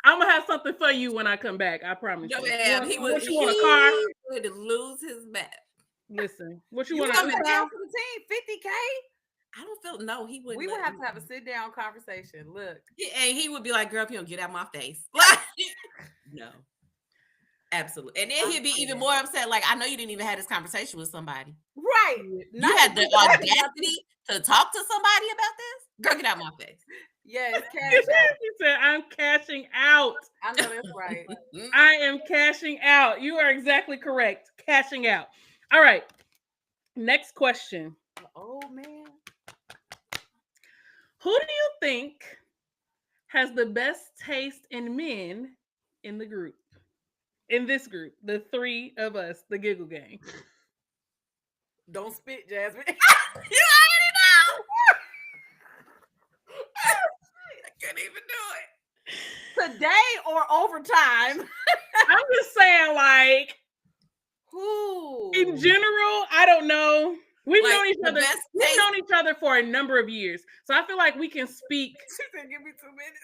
I'm gonna have something for you when I come back. I promise No, you. ma'am, he Want a car? would lose his back. Listen, what you You want You coming put to? down down? for the team 50K. I don't feel no, he wouldn't We would let have me. to have a sit down conversation. Look, And he would be like, girl, if you don't get out my face. Like, no. Absolutely. And then I'm he'd be even kidding. more upset. Like, I know you didn't even have this converation with somebody. Right. You had the audacity to talk to somebody about this? Girl, get out my face. Yeah, it's cash out. He said, I'm cashing out. I know that's right. I am cashing out. You are exactly correct. Cashing out. All right. Next question. Oh man. Who do you think has the best taste in men in the group? In this group, the three of us, the Giggle Gang. Don't spit, Jasmine. You already know. I couldn't even do it. Today or overtime? I'm just saying, like, Who? in general, I don't know. We've Like, known each the other. best We've taste- known each other for a number of years, so I feel like we can speak. She said, "Give me 2 minutes."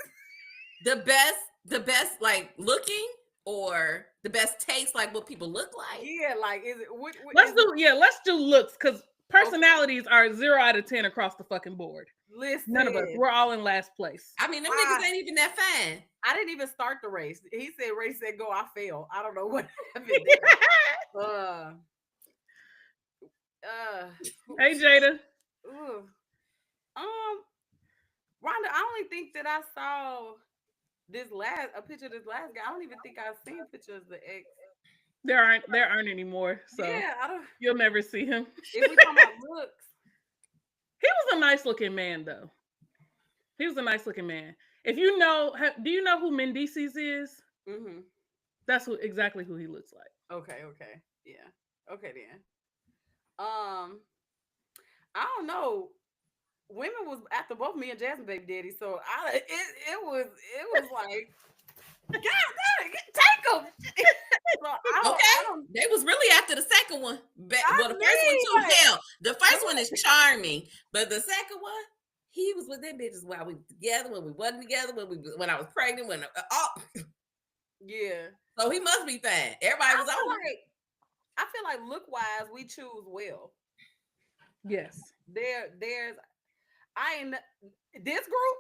the best, like looking, or the best taste, like what people look like. Yeah, like is it? Let's do looks, because personalities are 0 out of 10 across the fucking board. Listen, None of us. We're all in last place. I mean, them niggas ain't even that fine. I didn't even start the race. He said, "Race said go." I failed. I don't know what happened there. Hey, Jada. Ugh. Rhonda, I only think that I saw a picture of this last guy. I don't even think I've seen pictures of the ex. There aren't anymore, so Yeah, I don't. you'll never see him. If we talking about looks, He was a nice looking man, though. He was a nice looking man. If you know, do you know who Mendices is? mm-hmm. That's exactly who he looks like. Okay, yeah, okay then. I don't know. Women was after both me and Jasmine baby daddy, so it was like, God damn it, take them. So they was really after the second one. Well, the first one too. like, Hell, the first one is charming, but the second one, he was with them bitches while we were together, when we wasn't together, when I was pregnant, yeah. So he must be fine. Everybody was on. I feel like look wise, we choose well. Yes. There's this group.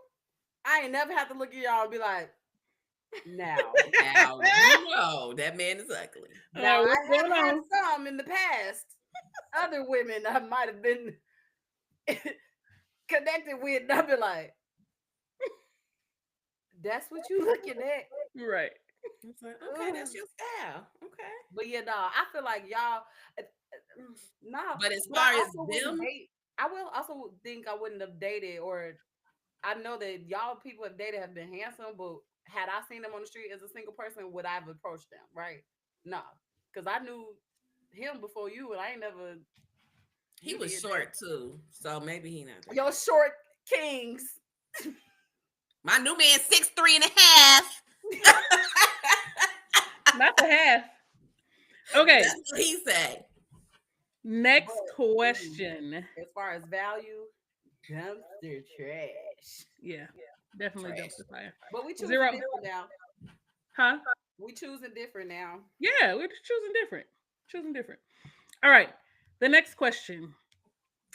I ain't never have to look at y'all and be like, now you know that man is ugly. Now I have had some in the past. Other women I might have been connected with, and I'll be like, that's what you looking at, right? It's like, okay, that's your style. Okay, but yeah, no, I feel like y'all. No, but as far as them, I will also think I wouldn't have dated, or I know that y'all people have dated have been handsome, but had I seen them on the street as a single person, would I have approached them? Right? No, because I knew him before you, and I ain't never. He You was did short too, so maybe he not that. there. Your short kings. My new man 6'3.5". Not the half. Okay. That's what he said. Next But, question. as far as value, dumpster trash. Yeah, definitely Trash. dumpster fire. But we choosing 0. different now. Huh? We choosing different now. Yeah, we're just choosing different. Choosing different. All right. The next question.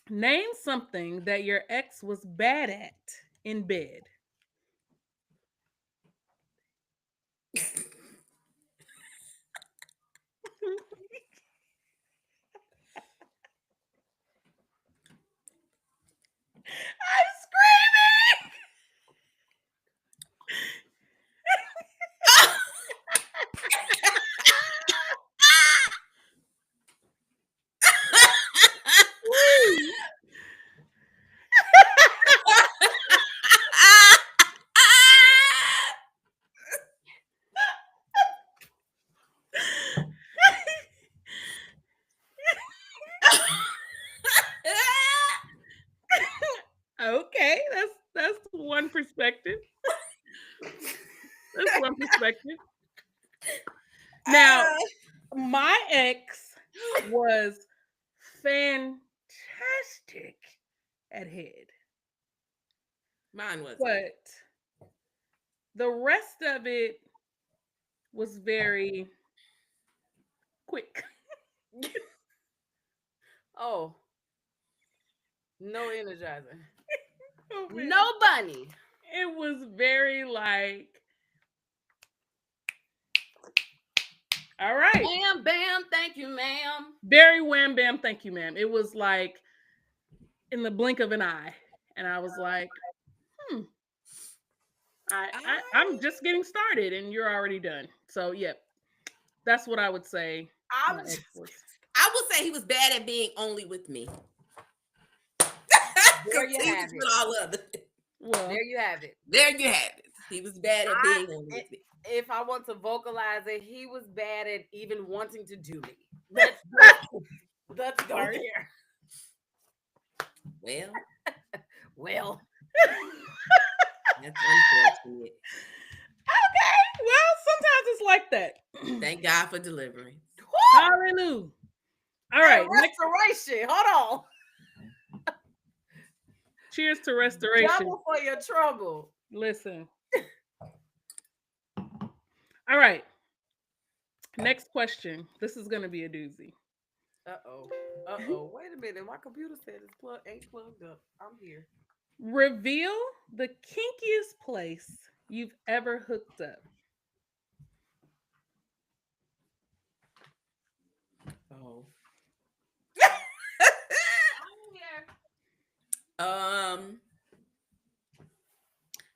Name something that your ex was bad at in bed. I'm screaming. Woo. Okay, that's one perspective. That's one perspective. Now, my ex was fantastic at head, Mine wasn't. but the rest of it was very quick. Oh, no energizer. Oh, man. No bunny. It was very like, all right. Bam, bam, thank you, ma'am. Very wham bam, thank you, ma'am. It was like in the blink of an eye. And I was like, I'm just getting started and you're already done. So yep. That's what I would say. I'm my ex just- was. I would say he was bad at being only with me. There you He have was it. with all other. Well, There you have it. There you have it. He was bad at being only with me. If I want to vocalize it, he was bad at even wanting to do me. Let's go Sorry. there. Well, Well, that's unfortunate. okay. Well, sometimes it's like that. Thank God for deliverance. Hallelujah. All right. Next, restoration. Hold cheers to on. restoration. Double for your trouble. Listen. All right. Next question. This is going to be a doozy. Uh-oh. Uh-oh. Wait a minute. My computer said it's ain't plugged up. I'm here. Reveal the kinkiest place you've ever hooked up. Oh. I'm here.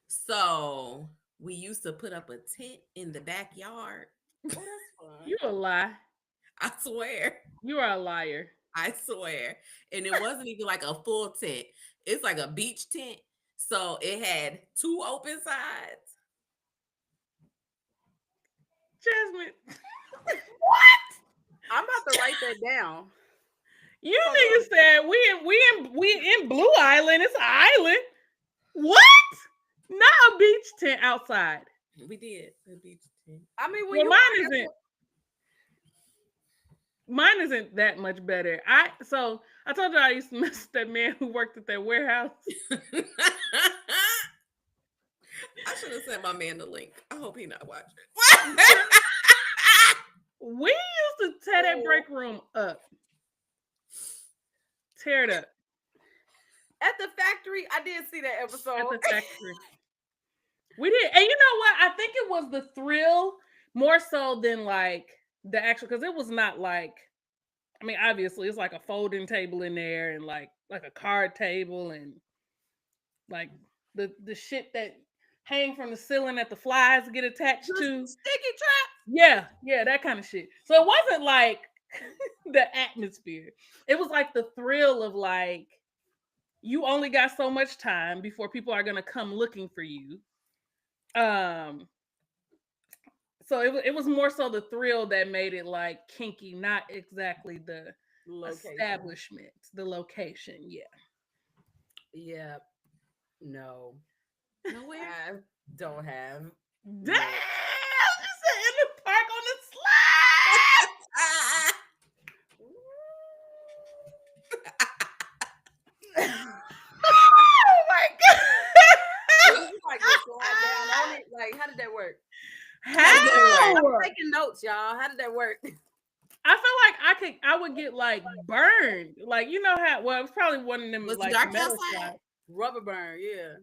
So we used to put up a tent in the backyard. Oh, that's fun. You a lie. I swear. You are a liar. I swear. And it wasn't even like a full tent. It's like a beach tent. So it had 2 open sides. Jasmine. I'm about to write that down. You Hold niggas said we in Blue Island. It's an island. What? Not a beach tent outside. We did a beach tent. I mean, when Well, you Mine isn't that much better. I told you I used to mess with that man who worked at that warehouse. I should have sent my man the link. I hope he not watching. We used to tear that break room up. Tear it up. At the factory, I did see that episode. At the factory. We did. And you know what? I think it was the thrill more so than like the actual, because it was not like, I mean, obviously it's like a folding table in there and like a card table and like the shit that hang from the ceiling that the flies get attached to. Sticky trap. Yeah, that kind of shit. So it wasn't like the atmosphere. It was like the thrill of like, you only got so much time before people are gonna come looking for you. So it was more so the thrill that made it like kinky, not exactly the Location. establishment, the location. Yeah. Yeah. No. Nowhere. I don't have. Damn! No. She said in the park on the slide. Ah, Oh my god! You just like to slide down on it. Like, how did that work? how did that work? I'm taking notes, y'all. How did that work? I feel like I would get like burned. Like you know how well it was probably one of them Was it like dark metal outside? slides. Rubber burn, yeah.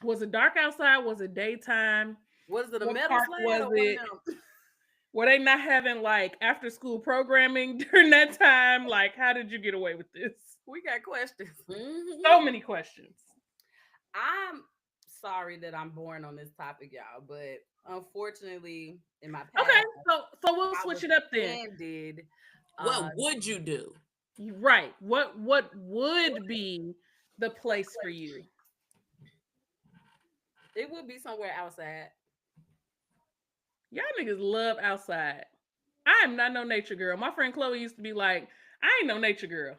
Was it dark outside? Was it daytime? Was it a What metal park slide was or one it? of them? Were they not having like after school programming during that time? Like, how did you get away with this? We got questions. Mhm. So many questions. I'm sorry that I'm born on this topic, y'all, but unfortunately, in my Okay, past, so we'll I switch was it up then. candid. What would you do? Right. What would be the place for you? It would be somewhere outside. Y'all niggas love outside. I am not no nature girl. My friend Chloe used to be like, I ain't no nature girl.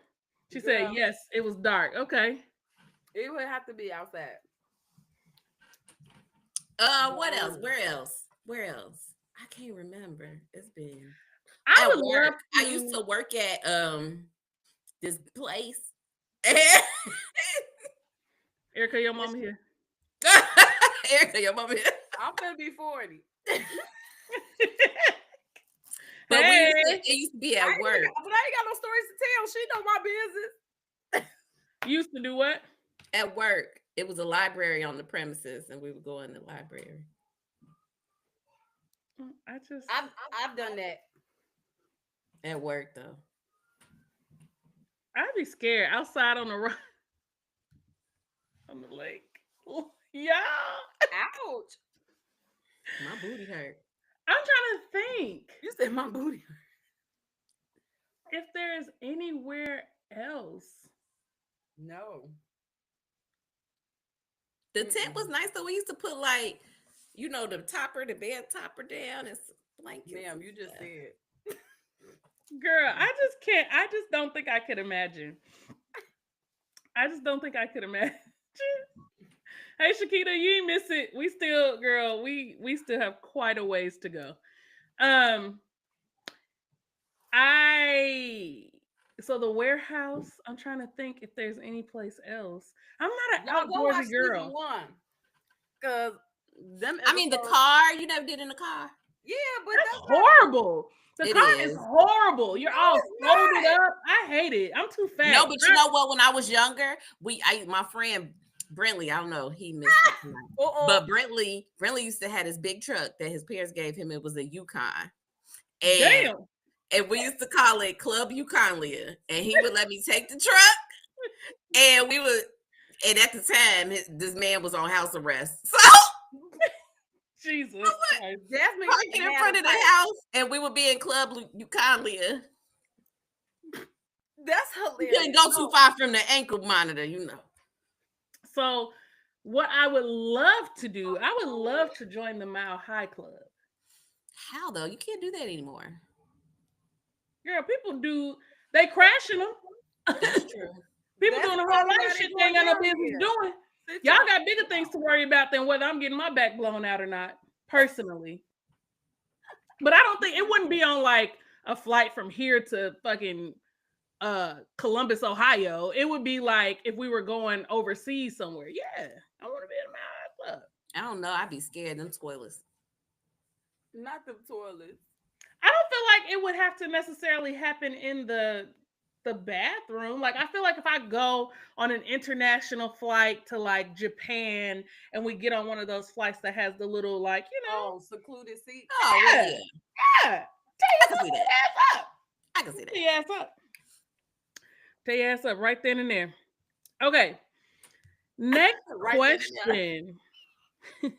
She said, Girl, yes, it was dark. Okay. it would have to be outside. What else? Where else? Where else? I can't remember. It's been I at would work. love to. I used to work at this place. Erica, your mama here. Erica, your mama. I'm gonna be 40. But Hey. it used to be at work. But I ain't got no stories to tell. She know my business. You used to do what? At work. It was a library on the premises, and we would go in the library. I've done that. At work, though. I'd be scared outside on the on the lake. Yeah. Ouch. My booty hurt. I'm trying to think You said my booty. if there's anywhere else. No. The tent was nice, though. We used to put, like, you know, the bed topper down and blankets. Ma'am, you just said. Girl, I just can't. I just don't think I could imagine. I just don't think I could imagine. Hey, Shakita, you ain't miss it. We still, girl, we still have quite a ways to go. So the warehouse. I'm trying to think if there's any place else. I'm not an Y'all go watch outdoorsy girl. season 1. Cause them I mean, the episodes- car. You never did in the car. Yeah, but That's not- horrible. The It car is. is horrible. You're No, all it's folded not. up. I hate it. I'm too fat. No, but you know what? When I was younger, my friend Brentley, I don't know, he missed it tonight. But Brentley used to have this big truck that his parents gave him. It was a Yukon. Damn. And we used to call it Club Yukonlia. And he would let me take the truck. And we would, and at the time, this man was on house arrest. So Jesus Christ. Jasmine parking in front of the house, and we would be in Club Yukonlia. That's You hilarious. couldn't go too far from the ankle monitor, you know. So what I would love to do, I would love to join the Mile High Club. How though? You can't do that anymore. Girl, people do, they crashing them. That's true. People That's doing a whole probably lot why of they shit they going ain't got no down business here. doing. Y'all got bigger things to worry about than whether I'm getting my back blown out or not, personally. But I don't think it wouldn't be on like a flight from here to fucking Columbus, Ohio. It would be like if we were going overseas somewhere. Yeah, I want to be in my club. I don't know. I'd be scared of them toilets. Not the toilets. I don't feel like it would have to necessarily happen in the bathroom. Like I feel like if I go on an international flight to like Japan and we get on one of those flights that has the little like, you know, secluded seat. Oh, well, yeah. yeah. I can see that. Ass up. I can see that. Tell your ass up. Tell your ass up right then and there. Okay. Next Right then and question.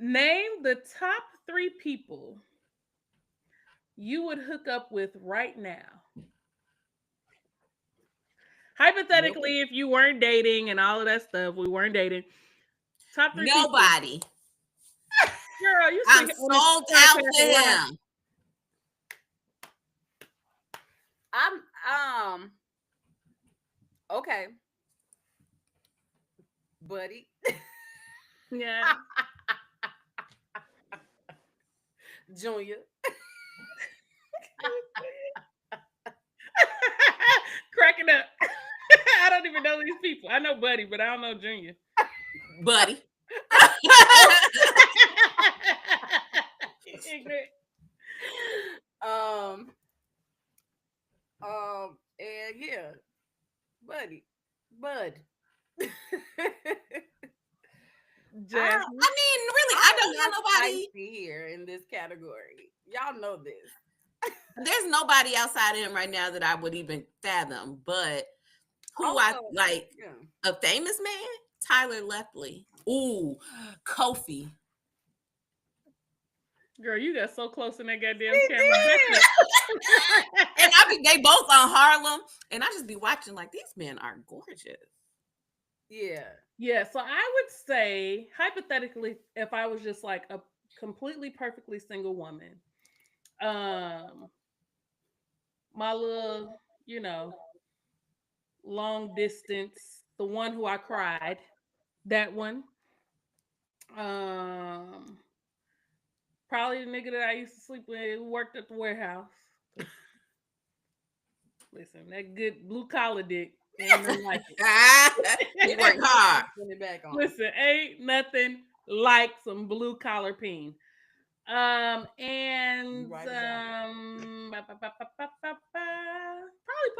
Name the top 3 people you would hook up with right now. Hypothetically, if you weren't dating and all of that stuff, we weren't dating. Top 3 Nobody. Girl, you I'm speaking sold out to him. I'm okay, buddy. Yeah. Junior. Cracking up. I don't even know these people. I know Buddy, but I don't know Junior. Buddy. And yeah, buddy, bud. Jasmine. I mean, really, I don't have nobody here in this category. Y'all know this. There's nobody outside of him right now that I would even fathom, but who Also, I like, a famous man, Tyler Lepley. Ooh, Kofi. Girl, you got so close in that goddamn camera. And they both on Harlem, and I just be watching like these men are gorgeous. Yeah. Yeah, so I would say, hypothetically, if I was just like a completely perfectly single woman, my little, long distance, the one who I cried, that one. Probably the nigga that I used to sleep with who worked at the warehouse. Listen, that good blue collar dick. Ain't nothing like it. He worked hard. Listen, ain't nothing like some blue collar peen. And probably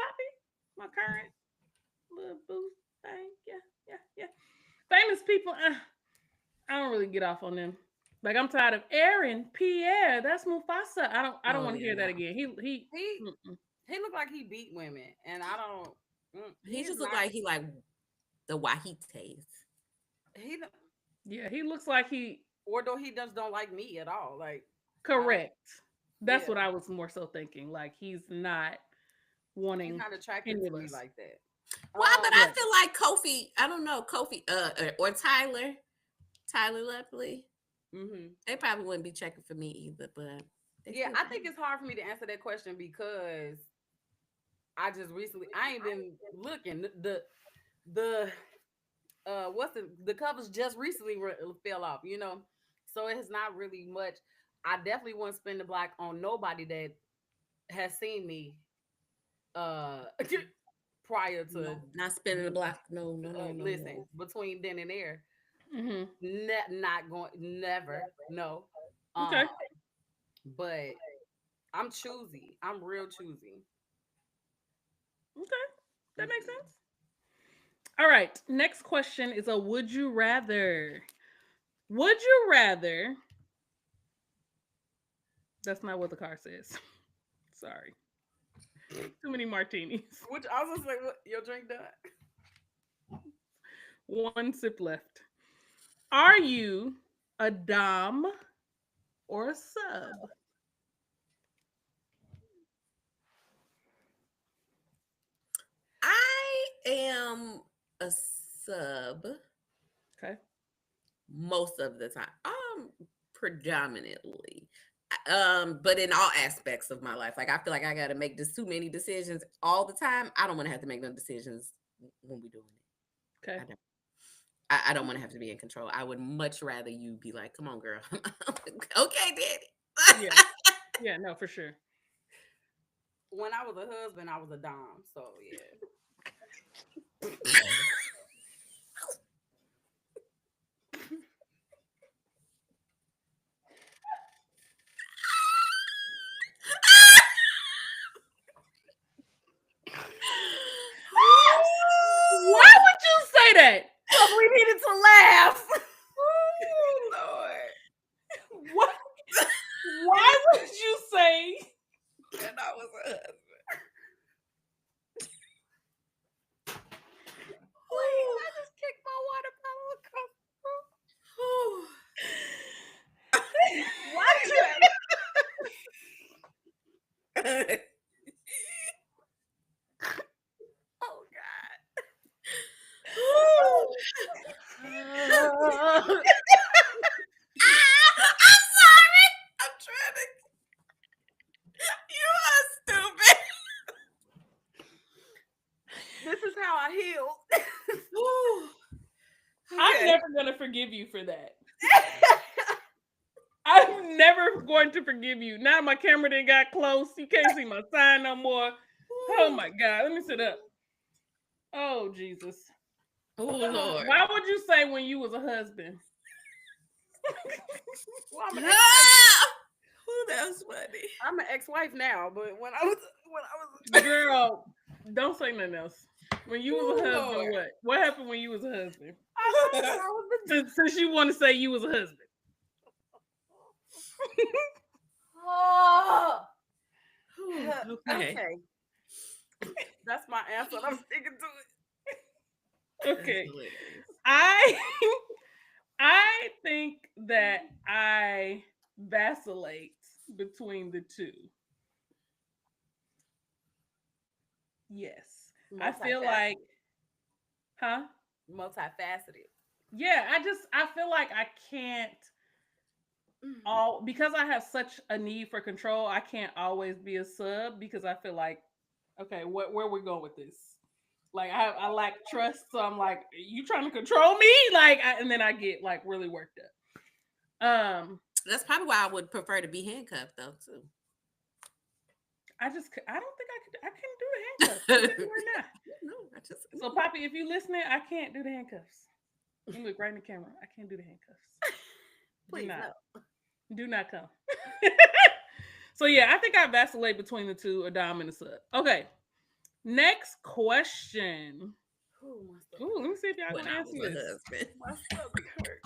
Poppy, my current little boo thing. Yeah. Famous people, I don't really get off on them. Like, I'm tired of Aaron Pierre. That's Mufasa. I don't want to hear that again. He looked like he beat women, and I don't. He just looked like he like the Wahites. He looks like or though he just don't like me at all. Like, correct. That's what I was more so thinking. Like, he's not wanting. He's not attracted to me like that. Why? But I feel like Kofi. I don't know, Kofi or Tyler Lepley. Mm-hmm. They probably wouldn't be checking for me either. But I think it's hard for me to answer that question because I just recently I ain't been looking the the covers just recently fell off, so it has not really much. I definitely wouldn't spend the block on nobody that has seen me prior to not spending the block. No. Listen, between then and there, not going, never, no. Okay. But I'm choosy. I'm real choosy. Okay, that makes sense. All right, next question is a would you rather. Would you rather? That's not what the car says. Sorry. Too many martinis. Which I was like, what, your drink done? One sip left. Are you a dom or a sub? I am a sub. Okay. Most of the time. Predominantly. But in all aspects of my life. Like, I feel like I gotta make too many decisions all the time. I don't want to have to make no decisions when we're doing it. Okay. I don't want to have to be in control. I would much rather you be like, come on, girl. Okay, daddy. Yeah, no, for sure. When I was a husband, I was a dom. So yeah. Why would you say that? We needed to laugh. Oh, Lord. What? Why would you say that I was a husband? Please, I just kicked my water bottle. Why did you? Oh God. I'm This is how I heal. I'm never gonna forgive you for that. I'm never going to forgive you. Now my camera done got close. You can't see my sign no more. Oh my God. Let me sit up. Oh Jesus. Oh Lord. Why would you say when you was a husband? Well, I'm an That's funny. I'm an ex-wife now, but when I was Girl, don't say nothing else. When you was a husband, Lord. what? What happened when you was a husband? I was Since you want to say you was a husband. oh. Okay. Okay. That's my answer. I'm sticking to it. Okay. I think that I vacillate between the two. Yes. I feel like, huh? Multifaceted. Yeah, I feel like I can't because I have such a need for control, I can't always be a sub because I feel like, okay, where we going with this? Like I lack trust, so I'm like, you trying to control me? Like, and then I get like really worked up. That's probably why I would prefer to be handcuffed though too. I don't think I can do the handcuffs right now. No, So Poppy, if you listening, I can't do the handcuffs. You look right in the camera. I can't do the handcuffs. Please Do not come. So yeah, I think I vacillate between the two, a dom and a sub. Okay. Next question. Ooh, let me see if y'all gonna answer this. My stomach hurt.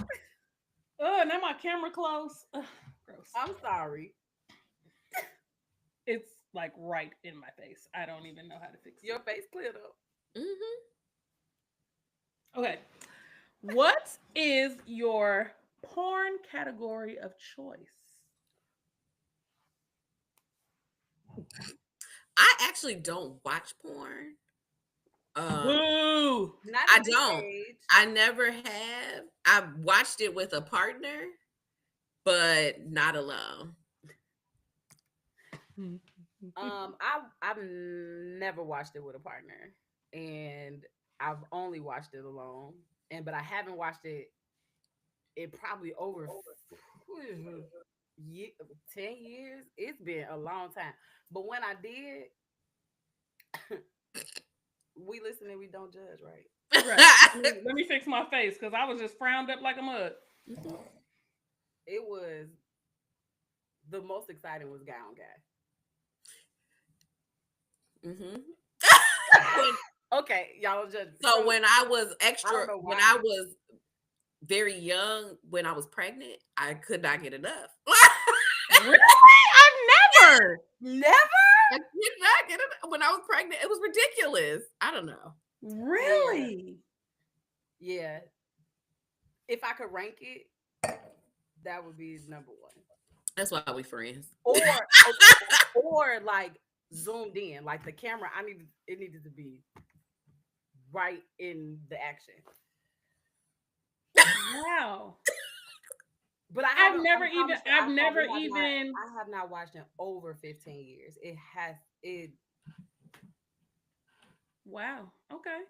Oh, now my camera close. Ugh, gross. I'm sorry. It's like right in my face. I don't even know how to fix it. Your face cleared up. Mm-hmm. Okay. What is your porn category of choice? I actually don't watch porn. Boo! I don't. I never have. I've watched it with a partner, but not alone. I've never watched it with a partner, and I've only watched it alone. But I haven't watched it. It probably over 10 years. It's been a long time. But when I did, we listen and we don't judge, right? Right. Let me fix my face because I was just frowned up like a mug. It was the most exciting was guy on guy. Mm-hmm. Okay, y'all don't judge. So when I was when I was very young, when I was pregnant, I could not get enough. Really? I've never. I could not get enough. When I was pregnant, it was ridiculous. I don't know. Really? Yeah. If I could rank it, that would be number one. That's why we friends. Or like zoomed in, like the camera. It needed to be right in the action. Wow. But I have not watched in over 15 years. Wow. Okay.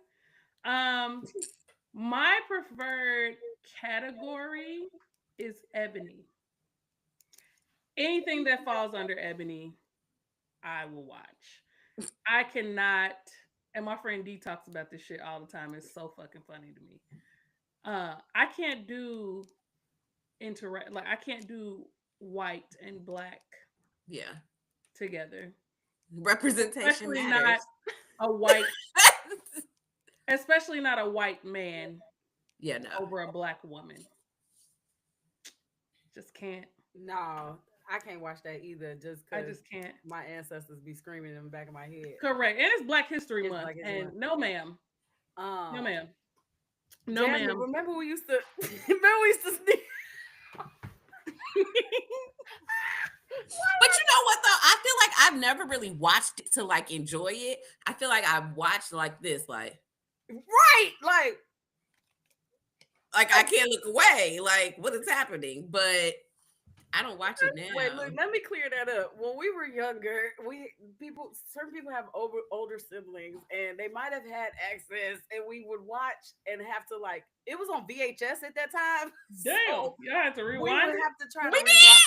My preferred category is ebony. Anything that falls under ebony, I will watch. I cannot, and my friend D talks about this shit all the time. It's so fucking funny to me. I can't do I can't do white and black together. Representation Especially matters. Especially not a white man no. over a black woman. Just can't. No, I can't watch that either. I just can't. My ancestors be screaming in the back of my head. Correct. And it's Black History Month. No, ma'am. No, ma'am. No, ma'am. Remember we used to sneak. But you know what though? I feel like I've never really watched it to like enjoy it. I feel like I've watched like this, like I can't look away, like what is happening. But I don't watch it now. Wait, look, let me clear that up. When we were younger, certain people have older siblings, and they might have had access, and we would watch and have to like. It was on VHS at that time, Damn, so you had to we rewind would it. have to try to We rewind.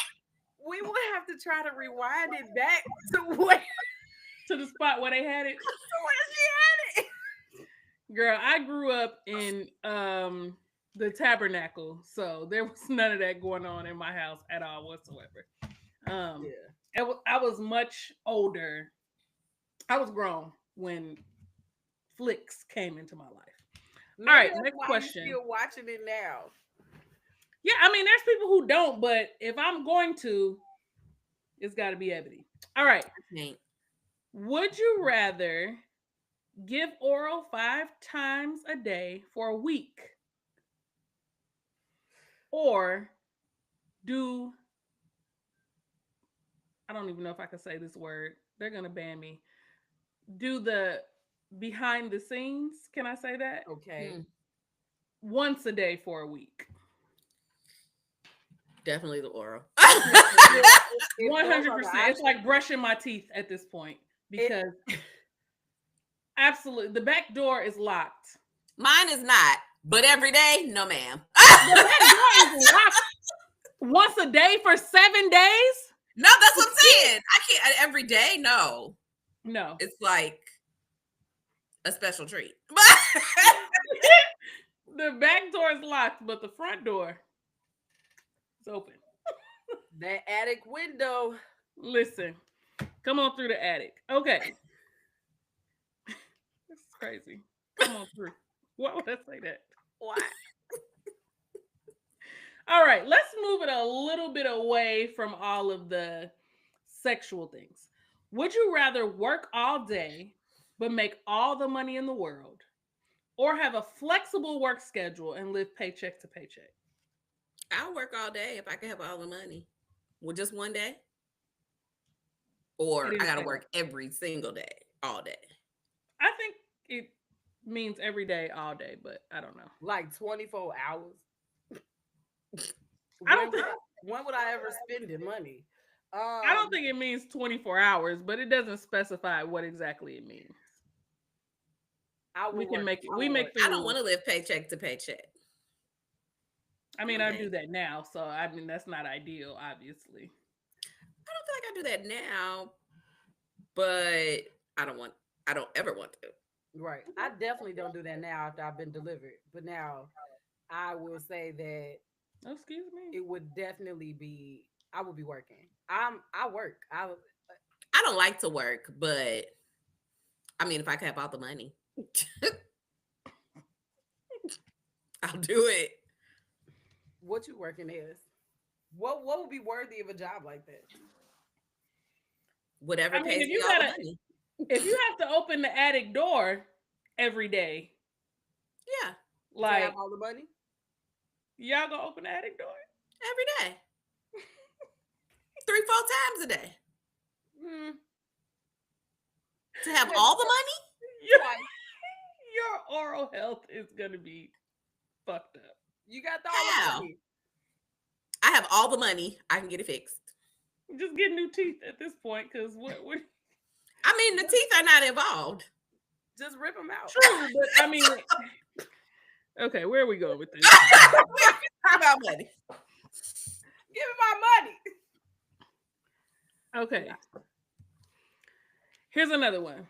We would have to try to rewind it back to where To the spot where they had it. she had it. Girl, I grew up in the tabernacle, so there was none of that going on in my house at all whatsoever. Yeah. I was much older. I was grown when flicks came into my life. Maybe All right, that's next why question. you're still watching it now. Yeah, I mean, there's people who don't, but if I'm going to, it's got to be Ebony. All right. Ain't. Would you rather give oral 5 times a day for a week, or do, I don't even know if I can say this word. They're going to ban me. Do the behind the scenes. Can I say that? Okay. Once a day for a week. Definitely the oral. 100%. It's like brushing my teeth at this point because absolutely the back door is locked. Mine is not, but every day, no, ma'am. The back door is locked once a day for 7 days? No, that's what I'm saying. I can't every day. No, No. it's like a special treat. The back door is locked, but the front door is open. That attic window. Listen, come on through the attic. Okay. This is crazy. Come on through. Why would I say that? Why? All right, let's move it a little bit away from all of the sexual things. Would you rather work all day but make all the money in the world, or have a flexible work schedule and live paycheck to paycheck? I'll work all day if I can have all the money. Well, just one day? Or I got to work every single day, all day? I think it means every day, all day, but I don't know. Like 24 hours. I don't think. When would I ever spend the money? I don't think it means 24 hours, but it doesn't specify what exactly it means. We can make it. We make. I don't want to live paycheck to paycheck. I mean, I do that now, so I mean that's not ideal, obviously. I don't feel like I do that now, but I don't ever want to. Right. I definitely don't do that now after I've been delivered. But now I will say that Oh, excuse me. it would definitely be, I would be working. I work. I don't like to work, but I mean, if I can have all the money, I'll do it. What you working is? What would be worthy of a job like that? Whatever I mean, pays if me you all the gotta, money. if you have to open the attic door every day, Yeah, like have all the money, y'all gonna open the attic door every day, 3-4 times a day. To have all the money? Your oral health is gonna be fucked up. You got all the money. I have all the money. I can get it fixed. Just get new teeth at this point, because what? I mean, the teeth are not involved. Just rip them out. True, but I mean, okay, where are we going with this? How about money? Give me my money. Okay. Here's another one.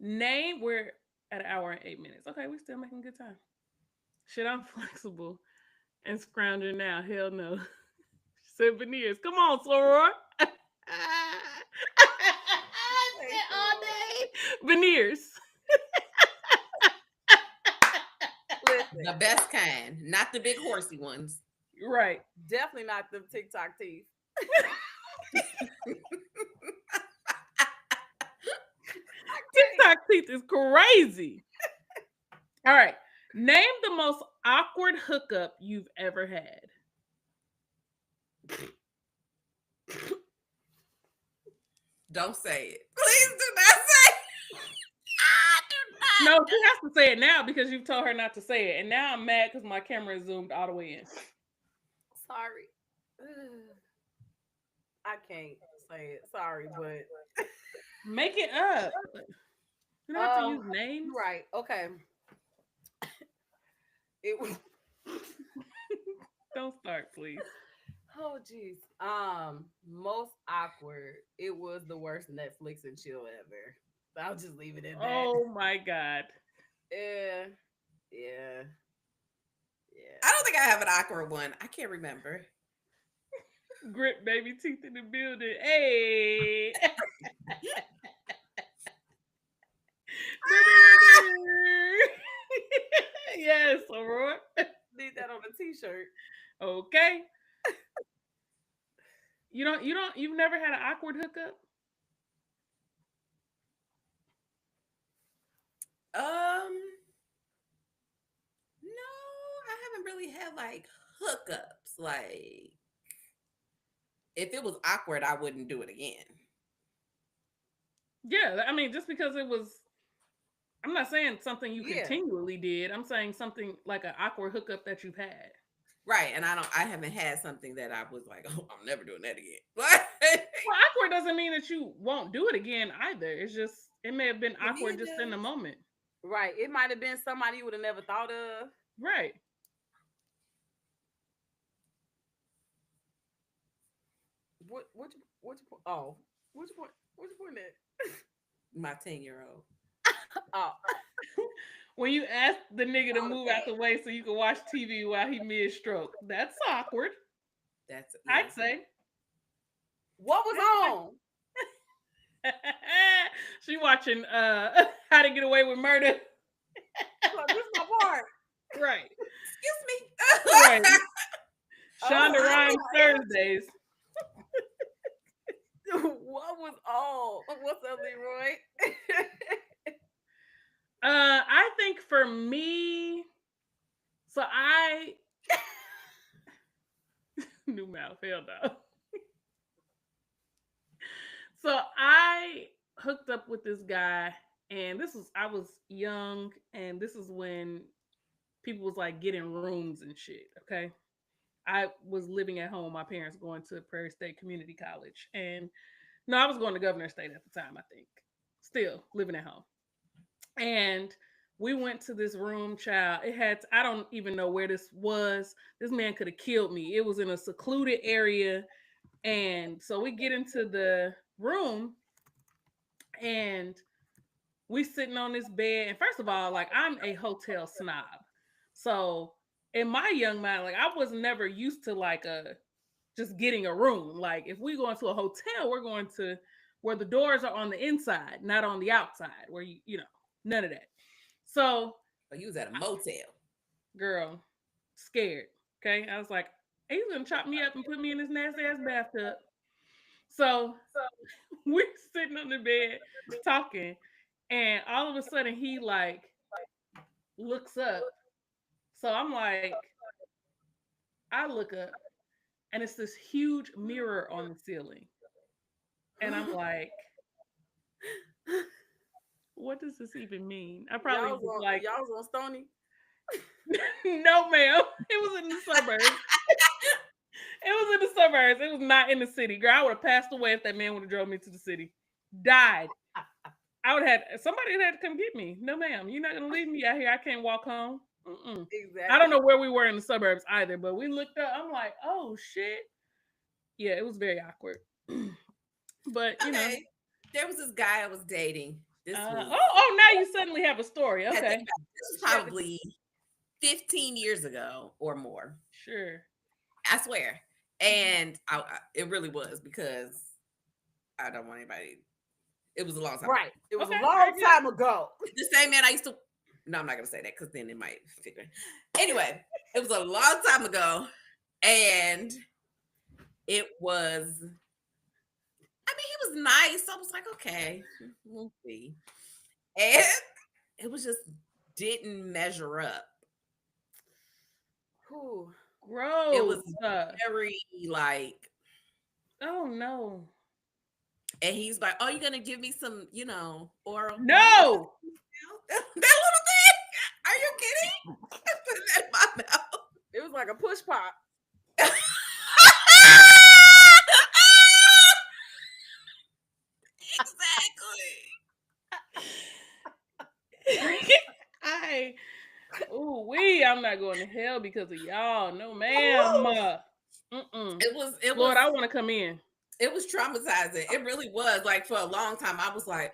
We're at 1 hour and 8 minutes. Okay, we still making good time. Shit, I'm flexible and scrounging now. Hell no. She said veneers. Come on, Soror. All day. Veneers. Listen, The best kind, not the big horsey ones. Right. definitely not the TikTok teeth. TikTok teeth is crazy. All right. Name the most awkward hookup you've ever had. Don't say it. Please do not say it. I do not. No, she has to say it now because you've told her not to say it. And now I'm mad because my camera is zoomed all the way in. Sorry. I can't say it. Sorry, but Make it up. You don't have to use names. you're right. Okay. It was Don't start, please. oh jeez. Most awkward. It was the worst Netflix and chill ever. I'll just leave it at that. Oh my God. Yeah. Yeah. Yeah. I don't think I have an awkward one. I can't remember. Grit baby teeth in the building. Hey. Yes, Aurora. Need that on a t-shirt. Okay. You've never had an awkward hookup? No, I haven't really had like hookups. Like, if it was awkward, I wouldn't do it again. Yeah, I mean, just because it was, I'm not saying something you Yeah. continually did. I'm saying something like an awkward hookup that you've had. Right. And I haven't had something that I was like, oh, I'm never doing that again. Well, awkward doesn't mean that you won't do it again either. It's just, it may have been awkward just in the moment. Right. It might have been somebody you would have never thought of. Right. What you point at? My 10-year-old. Oh. When you ask the nigga to move out the way so you can watch TV while he mid-stroke, that's awkward. That's I'd say. What was on? She watching How to Get Away with Murder. This is my part. Right. Excuse me. Right. Shonda Rhimes Thursdays. What was on? What's up, Leroy? I think for me, so I new mouth, hell no. So I hooked up with this guy, and I was young, and this is when people was like getting rooms and shit. Okay. I was living at home, my parents going to Prairie State Community College. And no, I was going to Governor State at the time, I think. Still living at home. And we went to this room, child. I don't even know where this was. This man could have killed me. It was in a secluded area. And so we get into the room and we sitting on this bed. And first of all, like, I'm a hotel snob. So in my young mind, like, I was never used to like just getting a room. Like, if we go into a hotel, we're going to where the doors are on the inside, not on the outside, where you know, none of that. So you was at a motel. Girl, scared. Okay. I was like, he's gonna chop me up and put me in this nasty ass bathtub. So we're sitting on the bed talking, and all of a sudden he like looks up. So I'm like, I look up, and it's this huge mirror on the ceiling. And I'm like, what does this even mean? I probably y'all was on Stony. No, ma'am. It was in the suburbs. It was in the suburbs. It was not in the city. Girl, I would have passed away if that man would have drove me to the city. Died. I would have had somebody had to come get me. No, ma'am. You're not gonna leave me out here. I can't walk home. Exactly. I don't know where we were in the suburbs either, but we looked up. I'm like, oh shit. Yeah, it was very awkward. But you know, there was this guy I was dating. This was, now you suddenly have a story. Okay, this was probably 15 years ago or more. Sure, I swear. And it really was, because I don't want anybody. It was a long time. Right. It was a long time ago. The same man I used to. No, I'm not gonna say that because then it might figure. Anyway, it was a long time ago, and it was. I mean, he was nice. I was like, okay, we'll see. And it was just didn't measure up. Ooh, gross. It was very like. Oh no. And he's like, "Oh, you're gonna give me some, oral?" No. That little thing. Are you kidding? I put that in my mouth. It was like a push pop. I'm not going to hell because of y'all. No, ma'am. It was Lord, I want to come in. it was traumatizing. It really was. Like for a long time, I was like,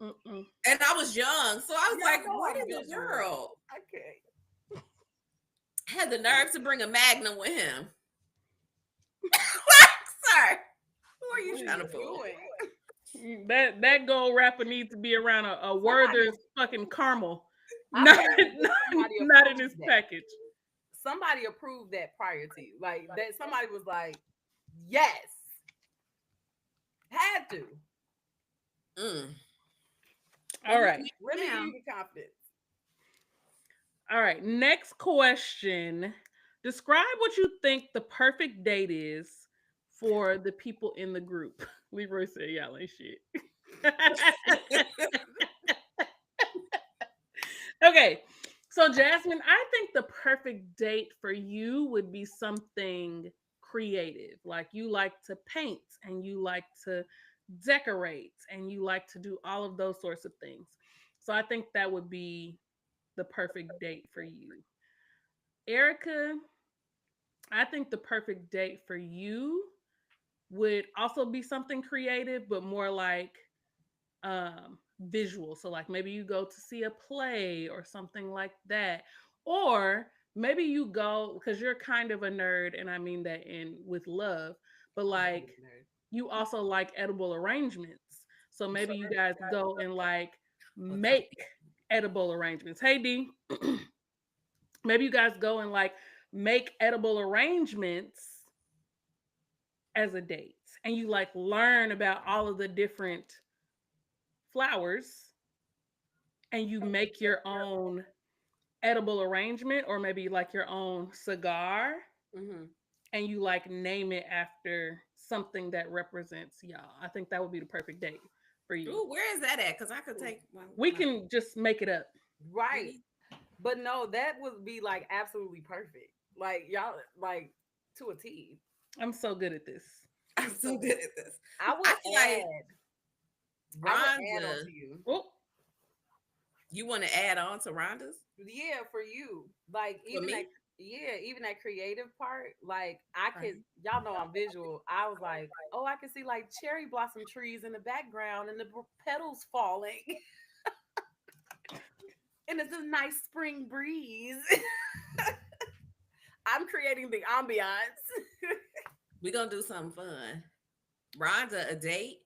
and I was young, so I was like, what in the world? I can't. I had the nerve to bring a Magnum with him. Sir, who are you trying to fool? That gold wrapper needs to be around a Werther's fucking caramel. I Not, heard that not, somebody not in approved this that. package. Somebody approved that prior to you. Like that somebody was like, yes. Had to. All right. Let me give you the confidence. All right. Next question. Describe what you think the perfect date is for the people in the group. Leroy said y'all ain't shit. Okay. So Jasmine, I think the perfect date for you would be something creative. Like you like to paint and you like to decorate and you like to do all of those sorts of things. So I think that would be the perfect date for you. Erica, I think the perfect date for you would also be something creative, but more like visual. So like maybe you go to see a play or something like that. Or maybe you go because you're kind of a nerd, and I mean that in with love, but like you also like edible arrangements. So maybe you guys go and like make edible arrangements. Hey D, maybe you guys go and like make edible arrangements as a date, and you like learn about all of the different flowers, and you make your own edible arrangement, or maybe like your own cigar, and you like name it after something that represents y'all. I think that would be the perfect date for you. Ooh, where is that at? Because I could take We can just make it up. Right. But no, that would be like absolutely perfect. Like y'all, like to a T. I'm so good at this. I'm so good at this. I would add on Rhonda. to you. Oh, You want to add on to Rhonda's? Yeah, for you. Like even me? that even that creative part, like I could y'all know I'm visual. I was like, oh, I can see like cherry blossom trees in the background and the petals falling. And it's a nice spring breeze. I'm creating the ambiance. We're going to do something fun. Rhonda, a date.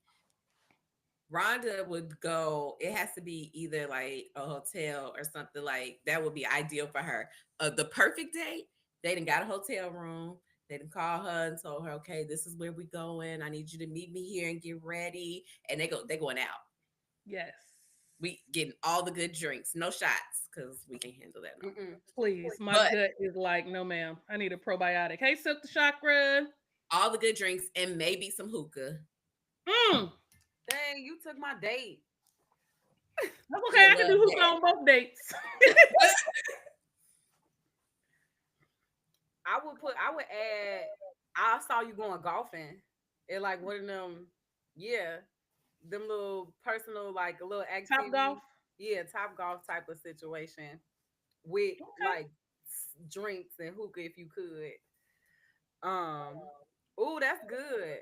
Rhonda would go, it has to be either like a hotel or something like that would be ideal for her. The perfect date, they done got a hotel room. They done call her and told her, okay, this is where we going. I need you to meet me here and get ready. And they going out. yes. We getting all the good drinks, no shots, because we can handle that. No. Please, my gut is like, no, ma'am. I need a probiotic. Hey, Silk the Chakra. All the good drinks and maybe some hookah. Dang, you took my date. That's okay. I can do hookah on both dates. I would add, I saw you going golfing. It like one of them, them little personal, like a little activity. Top golf? Yeah, top golf type of situation with like drinks and hookah if you could. Oh, that's good.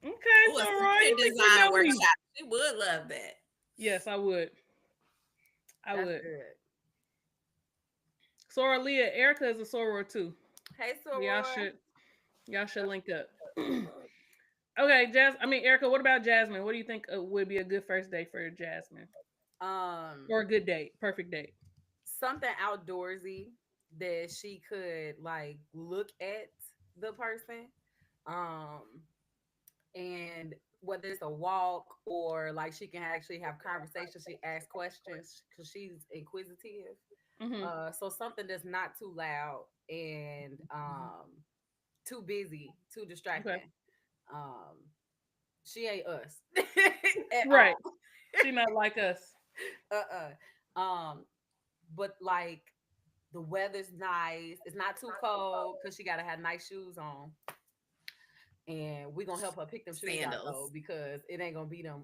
Okay, Ooh, so a Roy, you think you design know me? workshop. She would love that. Yes, I would. I That's would. good. Sora Leah, Erica is a soror too. Hey, so Y'all should link up. Okay, Erica, what about Jasmine? What do you think would be a good first date for Jasmine? Or a good date, perfect date? something outdoorsy that she could like look at the person. Um, and whether it's a walk or like she can actually have conversations, she asks questions because she's inquisitive. So something that's not too loud and too busy, too Okay. distracting. Um, she ain't us at Right. all. She not like us. Um, but like the weather's nice. It's not too cold because she gotta have nice shoes on. And we gonna help her pick them shoes out though Sandals. because it ain't gonna be them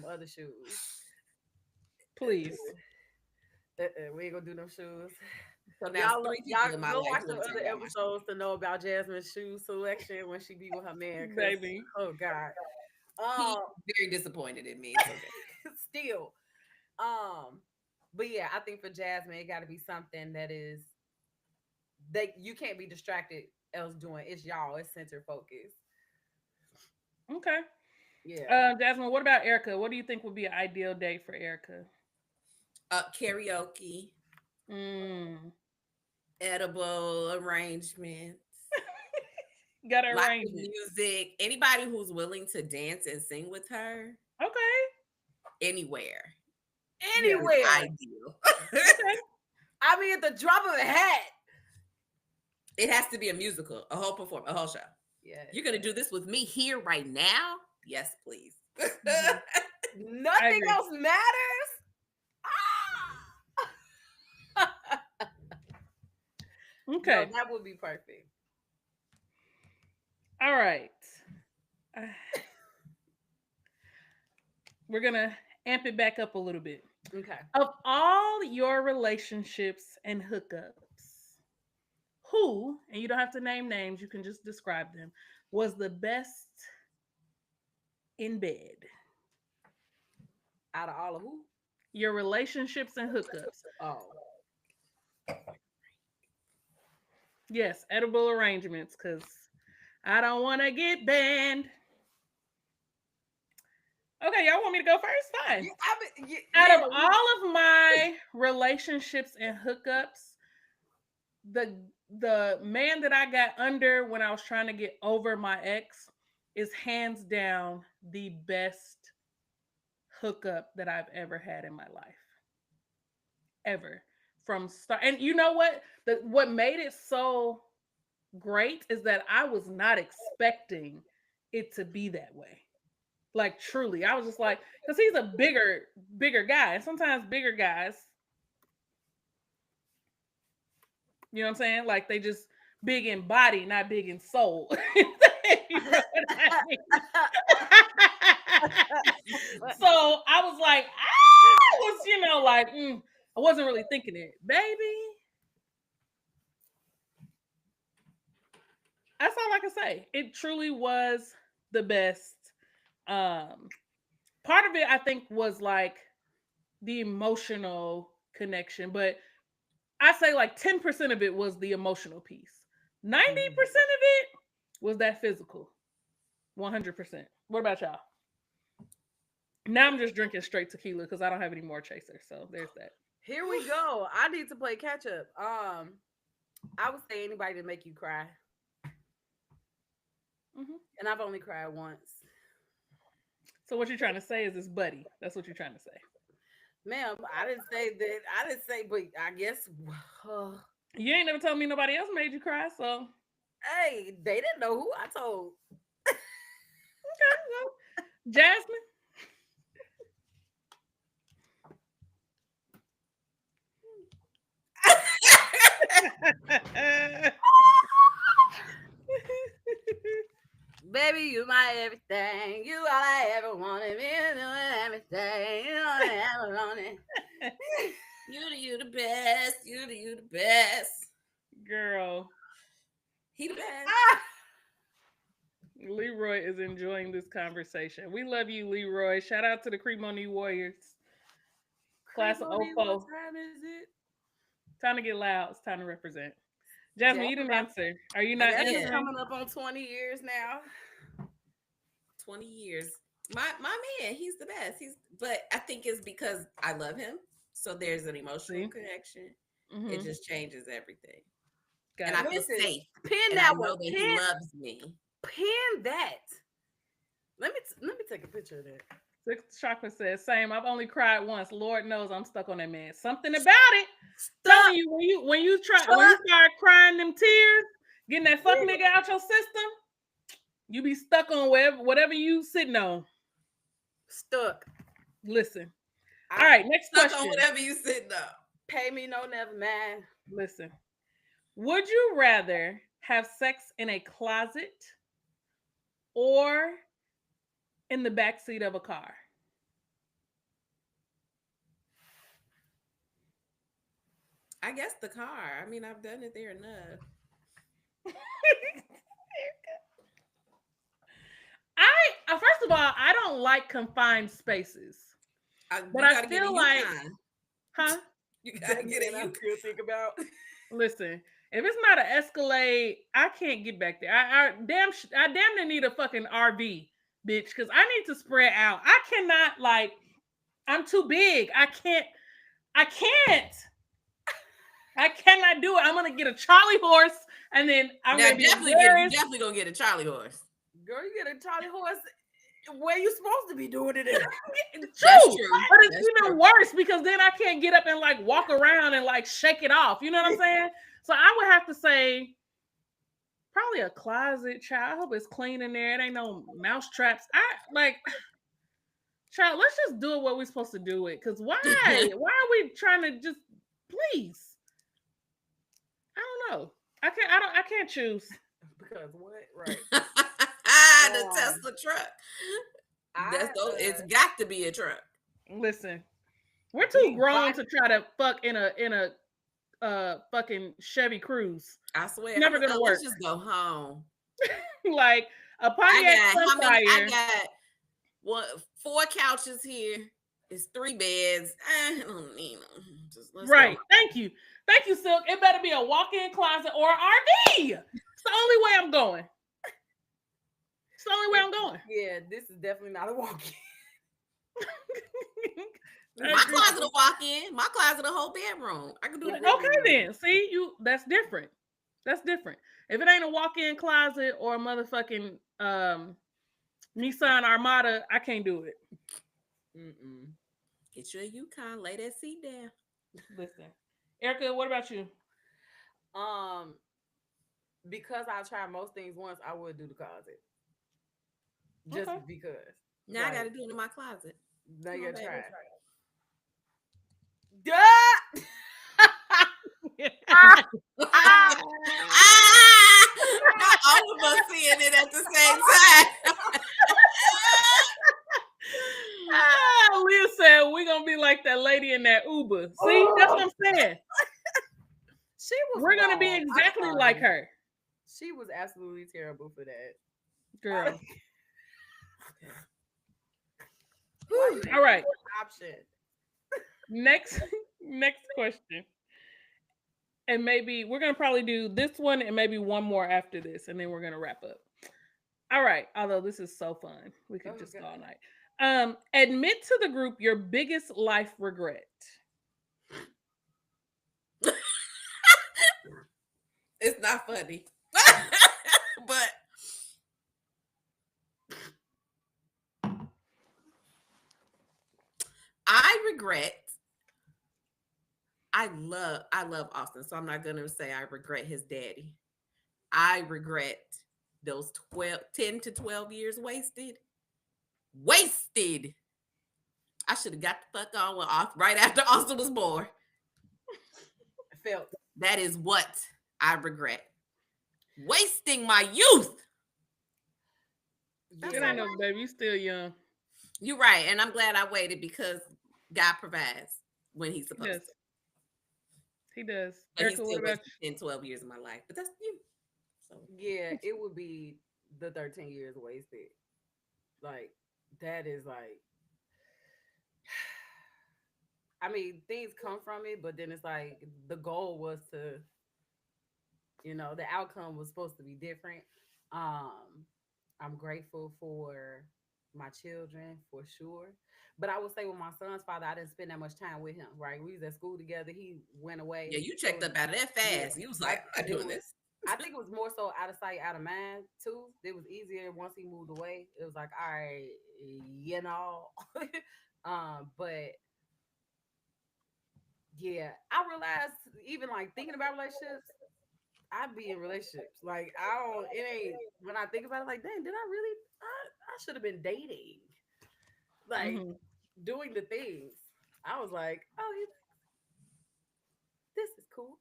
other shoes. Please. We ain't gonna do no shoes. So now it's Y'all, three people y'all in my go life watch who the want to other talk about my episodes to know about Jasmine's shoe selection when she be with her man. Cause Baby. oh god, He's um, very disappointed in me. It's okay. still, um, but yeah, I think for Jasmine, it got to be something that is that you can't be distracted else doing. It's y'all. It's center focus. Okay. Yeah. Jasmine, what about Erica? What do you think would be an ideal date for Erica? Karaoke, Mm. edible arrangements, Gotta lots arrange of it. music. Anybody who's willing to dance and sing with her Okay. anywhere Yeah. is Anywhere. ideal. Okay. I mean, at the drop of a hat. It has to be a musical, a whole performance, a whole show. Yeah. You're gonna do this with me here right now? Yes, please. Mhm. I Nothing agree. else matters. Ah! No, Okay. that would be perfect. All right. Uh, we're gonna amp it back up a little bit. Okay. Of all your relationships and hookups, who, and you don't have to name names, you can just describe them, was the best in bed? Out of all of who? Your relationships and hookups. Oh. Yes, edible arrangements, because I don't want to get banned. Okay, y'all want me to go first? Fine. Out of all of my relationships and hookups, the man that I got under when I was trying to get over my ex is hands down the best hookup that I've ever had in my life. Ever. From start, and you know what? What made it so great is that I was not expecting it to be that way. Like truly. I was just like, because he's a bigger guy. And sometimes bigger guys, you know what I'm saying? Like they just big in body, not big in soul. You know what I mean? So I was like, I was, like, I wasn't really thinking it. Baby, that's all I can say. It truly was the best. Um, Part of it, I think, was like the emotional connection, but I say like 10% of it was the emotional piece. 90% of it was that physical. 100%. What about y'all? Now I'm just drinking straight tequila because I don't have any more chaser. So there's that. Here we go. I need to play catch up. I would say anybody to make you cry, Hmm. and I've only cried once. So what you're trying to say is this buddy. That's what you're trying to say. Ma'am, I didn't say that. I didn't say, but I guess. You ain't never told me nobody else made you cry. So Hey, they didn't know who I told. okay, well, Jasmine. Baby, you my everything. You all I ever wanted. Me doing everything. You all I ever wanted. You the best. You the best. Girl, He the best. Ah! Leroy is enjoying this conversation. We love you, Leroy. Shout out to the Cremoni Warriors. Class of Creeponi, what '04. time is it? Time to get loud. It's time to represent. Jasmine, you Jasmine, didn't answer. Are you I not guess it's Yeah. answering? coming up on 20 years now. 20 years. My man, he's the best. But I think it's because I love him. So there's an emotional See? connection. Mm-hmm. It just changes everything. Got And it. I feel Listen, safe. pin And I that know one. that he loves me. Pin that. Let me take a picture of that. Six Chocolate says, same. I've only cried once. Lord knows I'm stuck on that man. Something about it. Stop. Telling you when you Stop. start crying them tears, getting that fuck nigga out your system, you be stuck on whatever you sitting on. Stuck. Listen. All right, next Stuck question. on whatever you sitting up. Pay me no never, man. Listen. Would you rather have sex in a closet or in the back seat of a car? I guess the car. I mean, I've done it there enough. First of all, I don't like confined spaces, but You I got to get a feel like, Yukon. huh? You got to get a I Yukon. still think about. Listen, if it's not an Escalade, I can't get back there. I damn near need a fucking RV, bitch, because I need to spread out. I cannot like. I'm too big. I can't. I can't. I cannot do it. I'm gonna get a Charlie horse, and then I'm Now, gonna be you embarrassed. definitely gonna get a Charlie horse. Girl, you get a Charlie horse where you supposed to be doing it in. That's True, true. but it's That's even true. worse because then I can't get up and like walk around and like shake it off. You know what I'm saying? So I would have to say probably a closet, child. I hope it's clean in there. It ain't no mouse traps. Child, let's just do it what we're supposed to do it. Cause why? Why are we trying to just please? I don't know. I can't choose. Because what? Right. The Tesla truck. It's I got to be a truck. Listen, we're too Big grown body. to try to fuck in a fucking Chevy Cruise. I swear. Never gonna work. Let's just go home. Like a Pontiac I Sunfire. got what 4 couches here. It's 3 beds. I don't need them. Let's Right. go. Thank you, Silk. It better be a walk-in closet or an RV. It's the only way I'm going. It's the only way I'm going. Yeah, this is definitely not a walk-in. My closet a walk-in. My closet a whole bedroom. I can do it. Okay, then. See, that's different. That's different. If it ain't a walk-in closet or a motherfucking Nissan Armada, I can't do it. Mm-mm. Get you a Yukon. Lay that seat down. Listen, Erica, what about you? Because I try most things once, I would do the closet. Just Okay. because. Now Like, I got to do it in my closet. Now Come you on, gotta baby. try. Duh! All of us seeing it at the same time. Leah said we're gonna be like that lady in that Uber. See, that's what I'm saying. We're gonna be exactly like her. She was absolutely terrible for that. Girl. All right. Option. Next question. And maybe we're gonna probably do this one and maybe one more after this, and then we're gonna wrap up. All right. Although this is so fun. We could just go all night. Admit to the group your biggest life regret. It's not funny. But I regret. I love Austin, so I'm not gonna say I regret his daddy. I regret those 10 to 12 years wasted. Wasted. I should have got the fuck on off right after Austin was born. Felt. That is what I regret. Wasting my youth. It ain't no baby. You still young. You're right. And I'm glad I waited because God provides when he's supposed to. He does. But Erica, he what still about wasted 10, 12 years of my life. But that's you. So yeah, it would be the 13 years wasted. Like, that is like, I mean, things come from it, but then it's like the goal was to, the outcome was supposed to be different. I'm grateful for my children for sure. But I would say with my son's father, I didn't spend that much time with him, right? We was at school together. He went away. yeah, you checked up out of that fast. You was like, I'm not doing this. I think it was more so out of sight, out of mind too. It was easier once he moved away. It was like, all right, but yeah, I realized even like thinking about relationships, I'd be in relationships. Like it ain't when I think about it, like, dang, did I really? I should have been dating, like doing the things. I was like, oh, this is cool.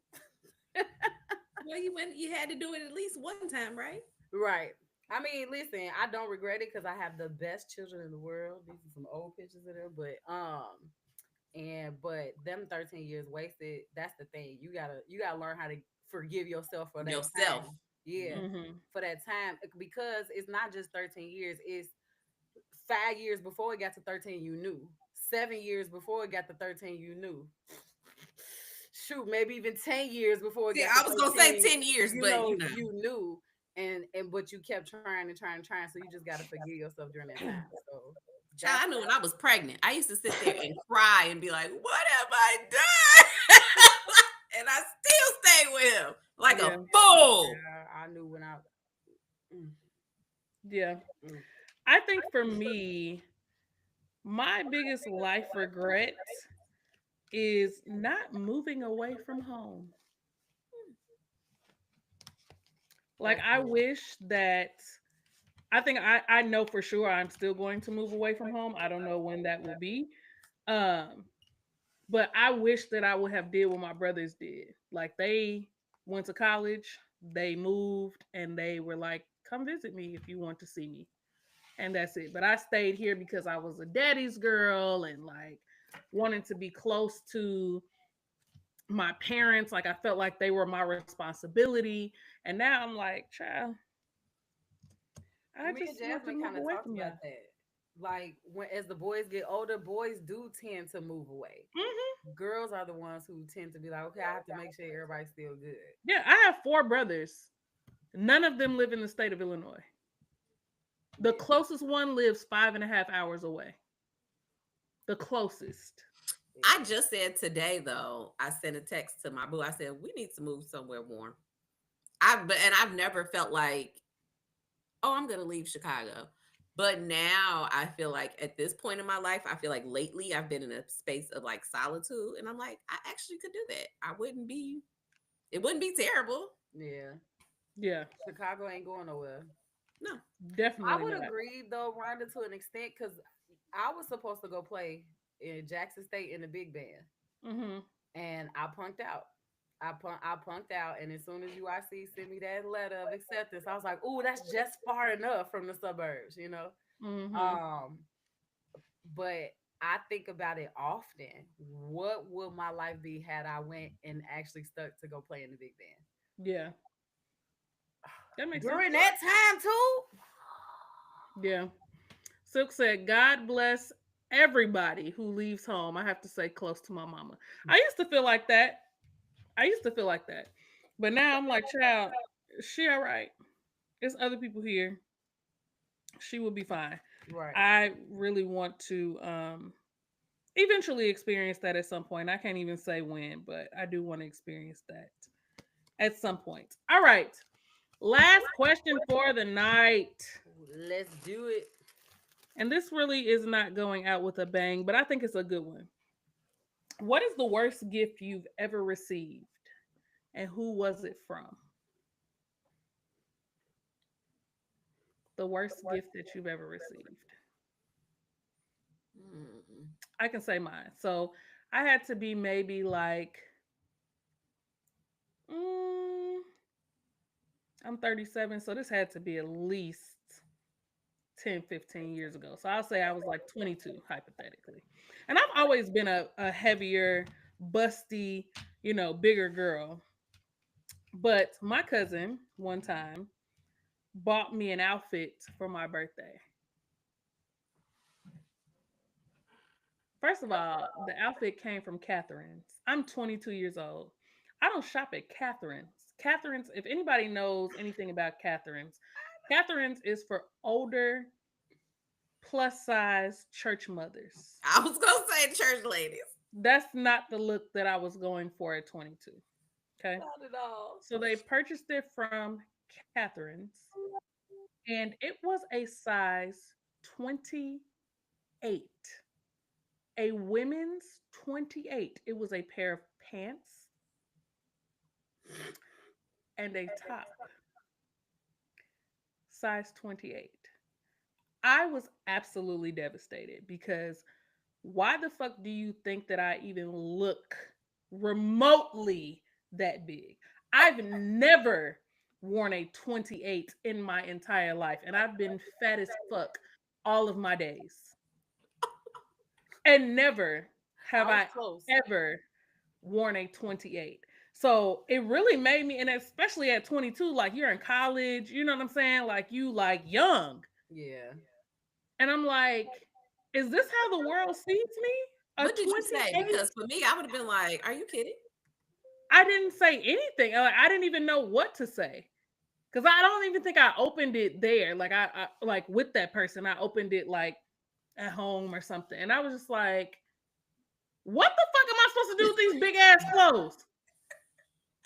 Well, you had to do it at least one time, right? Right. I mean, listen, I don't regret it because I have the best children in the world. These are some old pictures of them, but but them 13 years wasted, that's the thing. You gotta learn how to forgive yourself for that Yourself. time. Yeah, Mm-hmm. for that time, because it's not just 13 years, it's 5 years before it got to 13 you knew, 7 years before it got to 13 you knew, shoot, maybe even 10 years before it See, got to I was gonna say 13, 10 years, you but know, you knew. And but you kept trying and trying and trying, so you just got to forgive yourself during that time. So child, that's I knew when what I was pregnant, I used to sit there and cry and be like, "What have I done?" And I still stay with him like a Yeah. fool. I knew when I mm, Yeah. mm. I think for me, my biggest life regret is not moving away from home. Like, That's I good. wish that I think I know for sure I'm still going to move away from home. I don't know when that will be. Um, but I wish that I would have did what my brothers did. Like, they went to college, they moved, and they were like, "Come visit me if you want to see me." And that's it. But I stayed here because I was a daddy's girl and like wanting to be close to my parents. Like, I felt like they were my responsibility. And now I'm like, child, I Me and just want to Jasmine move kind of away talked from about y'all. that. Like when as the boys get older, boys do tend to move away. Hmm. Girls are the ones who tend to be like, okay, I have to make sure everybody's still good. Yeah, I have four brothers. None of them live in the state of Illinois. The Yeah. closest one lives 5.5 hours away. The closest. I Yeah. just said today though, I sent a text to my boo. I said, "We need to move somewhere warm." I've never felt like, "Oh, I'm gonna leave Chicago." But now I feel like at this point in my life, I feel like lately I've been in a space of like solitude, and I'm like, I actually could do that. I wouldn't be. It wouldn't be terrible. Yeah. Yeah, Chicago ain't going nowhere. No. I definitely would not. agree though, Rhonda, to an extent, because I was supposed to go play in Jackson State in the big band, Hmm. and I punked out. I punked out, and as soon as UIC sent me that letter of acceptance, I was like, "Ooh, that's just far enough from the suburbs," you know. Hmm. Um, but I think about it often. What would my life be had I went and actually stuck to go play in the big band Yeah, that makes sense. during that time too? Yeah. Silk said, God bless everybody who leaves home. I have to say, close to my mama. I used to feel like that. I used to feel like that. But now I'm like, child, she all right. There's other people here. She will be fine. Right. I really want to eventually experience that at some point. I can't even say when, but I do want to experience that at some point. All right. Last question for the night. Let's do it. And this really is not going out with a bang, but I think it's a good one. What is the worst gift you've ever received? And who was it from? The worst gift that you've ever received. Mm. I can say mine. So I had to be maybe like, mm, I'm 37, so this had to be at least 10, 15 years ago. So I'll say I was like 22, hypothetically. And I've always been a heavier, busty, bigger girl. But my cousin one time bought me an outfit for my birthday. First of all, the outfit came from Catherine's. I'm 22 years old. I don't shop at Catherine's. Catherine's, if anybody knows anything about Catherine's, Catherine's is for older, plus size church mothers. I was gonna say church ladies. That's not the look that I was going for at 22. Okay. Not at all. So they purchased it from Catherine's, and it was a size 28. A women's 28. It was a pair of pants and a top, size 28. I was absolutely devastated because why the fuck do you think that I even look remotely that big? I've never worn a 28 in my entire life, and I've been fat as fuck all of my days. And never have I was I close. ever worn a 28. So it really made me, and especially at 22, like you're in college, you know what I'm saying? Like you like young. Yeah. And I'm like, is this how the world sees me? A What did you say? 28? Because for me, I would have been like, "Are you kidding?" I didn't say anything. Like I didn't even know what to say. Cause I don't even think I opened it there. Like I like with that person, I opened it like at home or something. And I was just like, what the fuck am I supposed to do with these big ass clothes?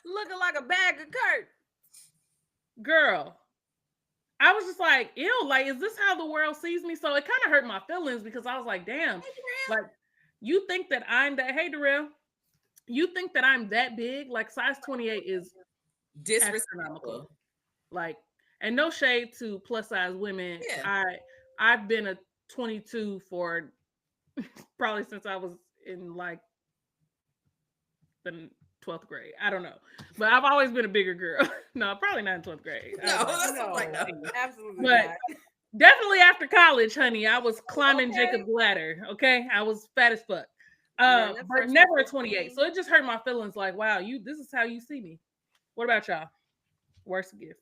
Looking like a bag of Kurt. Girl. I was just like, ew, like, is this how the world sees me? So it kind of hurt my feelings because I was like, damn, like, you think that I'm that, hey, Darrell, you think that I'm that big? Like, size 28 is astronomical. Disrespectful. Like, and no shade to plus size women. Yeah. I've been a 22 for probably since I was in like the 12th grade. I don't know. But I've always been a bigger girl. No, probably not in 12th grade. No, Like, that's No, like no. absolutely but not. definitely after college, honey, I was climbing Okay. Jacob's ladder. Okay, I was fat as fuck. Man, that But freshman never a 15. 28. So it just hurt my feelings. Like, wow, this is how you see me. What about y'all? Worst gift.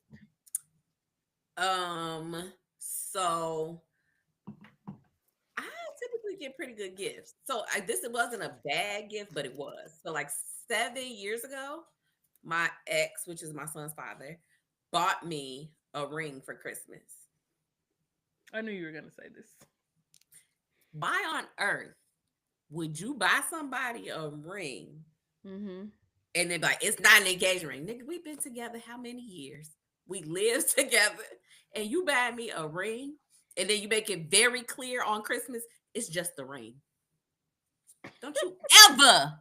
So I typically get pretty good gifts. So this it wasn't a bad gift, but it was. So like 7 years ago, my ex, which is my son's father, bought me a ring for Christmas. I knew you were gonna say this. Why on earth would you buy somebody a ring Mm-hmm. and they're like, it's not an engagement ring? Nigga, we've been together how many years? We live together, and you buy me a ring, and then you make it very clear on Christmas, it's just the ring. Don't you ever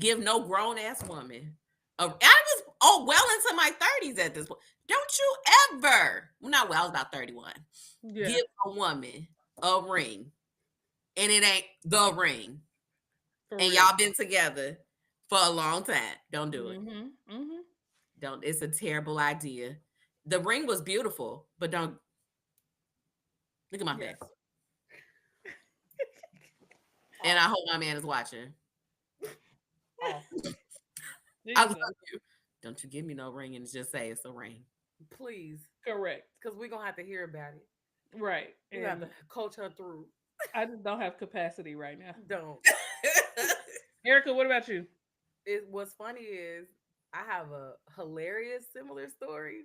give no grown ass woman I was well into my 30s at this point. Don't you ever, well, not well, I was about 31. Yeah. Give a woman a ring, and it ain't the ring. For And real. y'all been together for a long time. Don't do it. Mm-hmm. Mm-hmm. Don't. It's a terrible idea. The ring was beautiful, but don't look at my Yes. face. And I hope my man is watching. Oh, I love Jesus. you. Don't you give me no ring and just say it's a ring. please, Correct. because we're gonna have to hear about it. Right. We have And to coach her through. I just don't have capacity right now. Don't. Erica, what about you? What's funny is I have a hilarious similar story.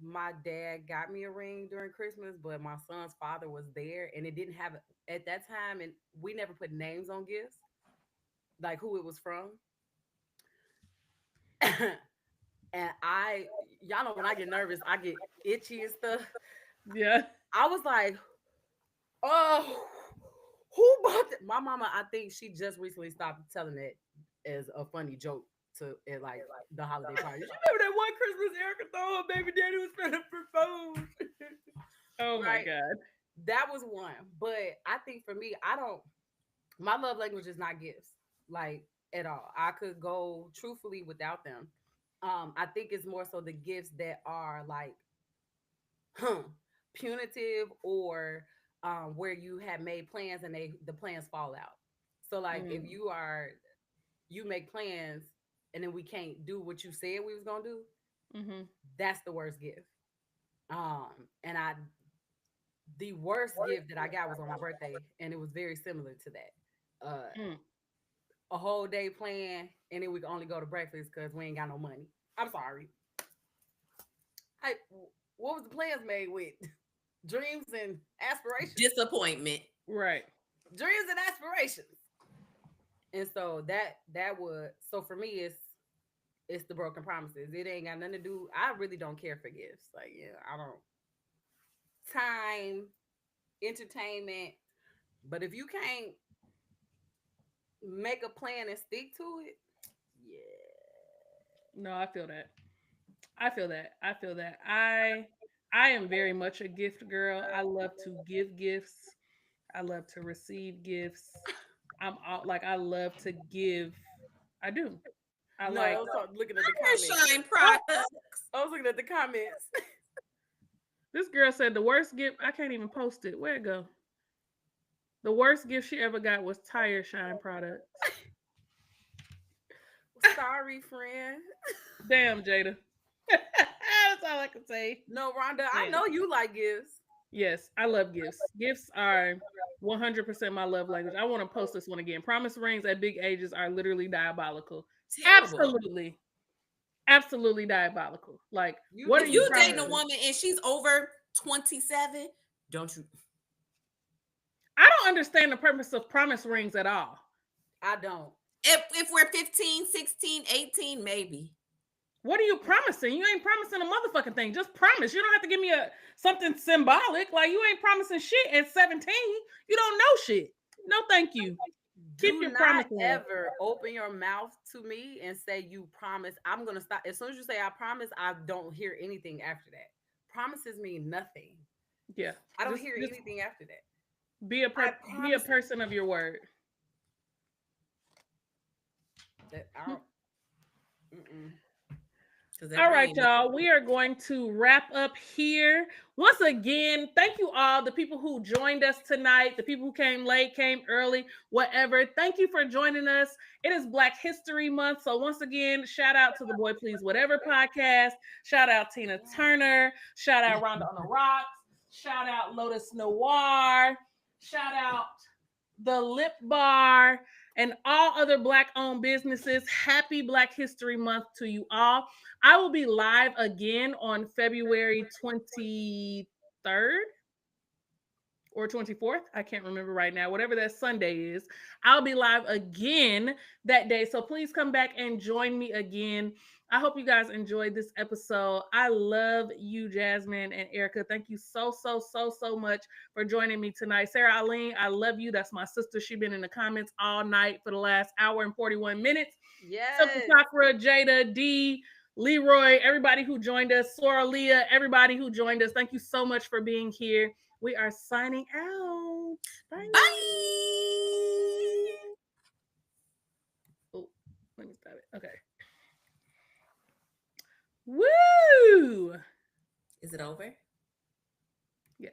My dad got me a ring during Christmas, but my son's father was there, and it didn't have at that time, and we never put names on gifts, like who it was from. And y'all know when I get nervous, I get itchy and stuff. Yeah. I was like, oh, who bought that? My mama, I think she just recently stopped telling it as a funny joke to at like the holiday party. You remember that one Christmas Erica thought her baby daddy was gonna propose? Oh my Right. God. That was one. But I think for me, my love language is not gifts, like at all. I could go truthfully without them. I think it's more so the gifts that are like huh, punitive or where you have made plans and the plans fall out. So like if Mm. you make plans and then we can't do what you said we was gonna do, Mm-hmm. that's the worst gift. And I the worst gift that I got was on my birthday, and it was very similar to that. Mm. A whole day plan, and then we can only go to breakfast because we ain't got no money. I'm sorry. I what was the plans made with? Dreams and aspirations. Disappointment. Right. Dreams and aspirations. And so that would so for me it's the broken promises. It ain't got nothing to do. I really don't care for gifts. Like yeah, I don't time, entertainment. But if you can't make a plan and stick to it, yeah. No, I feel that. I feel that. I feel that. I am very much a gift girl. I love to give gifts. I love to receive gifts. Like I love to give. I do. I No, I like. was looking at the Shine comments. products. I was looking at the comments. This girl said the worst gift. I can't even post it. Where it go? The worst gift she ever got was tire shine products. Sorry, friend. Damn, Jada. That's all I can say. No, Rhonda, I Damn. know you like gifts. Yes, I love gifts. Gifts are 100% my love language. I want to post this one again. Promise rings at big ages are literally diabolical. Terrible. Absolutely. Absolutely diabolical. Like, You what are If need you you to dating a promising? woman and she's over 27, don't you? I don't understand the purpose of promise rings at all. I don't. If we're 15, 16, 18, maybe. What are you promising? You ain't promising a motherfucking thing. Just promise. You don't have to give me something symbolic. Like, you ain't promising shit at 17. You don't know shit. No, thank you. Keep Do your not promise ring. ever open your mouth to me and say you promise. I'm gonna stop. As soon as you say I promise, I don't hear anything after that. Promises mean nothing. Yeah. I don't Just hear anything after that. be a I be a promise person of your word. that I don't. Mm-mm. Because that All right, ring. y'all. We are going to wrap up here. Once again, thank you all, the people who joined us tonight, the people who came late, came early, whatever. Thank you for joining us. It is Black History Month. So once again, shout out to the Boy Please Whatever podcast. Shout out Tina Turner. Shout out Rhonda on the Rocks. Shout out Lotus Noir. Shout out the Lip Bar and all other Black-owned businesses. Happy Black History Month to you all. I will be live again on February 23rd or 24th. I can't remember right now. Whatever that Sunday is, I'll be live again that day. So please come back and join me again. I hope you guys enjoyed this episode. I love you, Jasmine and Erica. Thank you so much for joining me tonight. Sarah Eileen, I love you. That's my sister. She's been in the comments all night for the last hour and 41 minutes. Silky Yes. Chakra, Jada, D, Leroy, everybody who joined us, Sora, Leah, everybody who joined us. Thank you so much for being here. We are signing out. Bye. Bye. Oh, let me stop it. Okay. Woo! Is it over? Yes.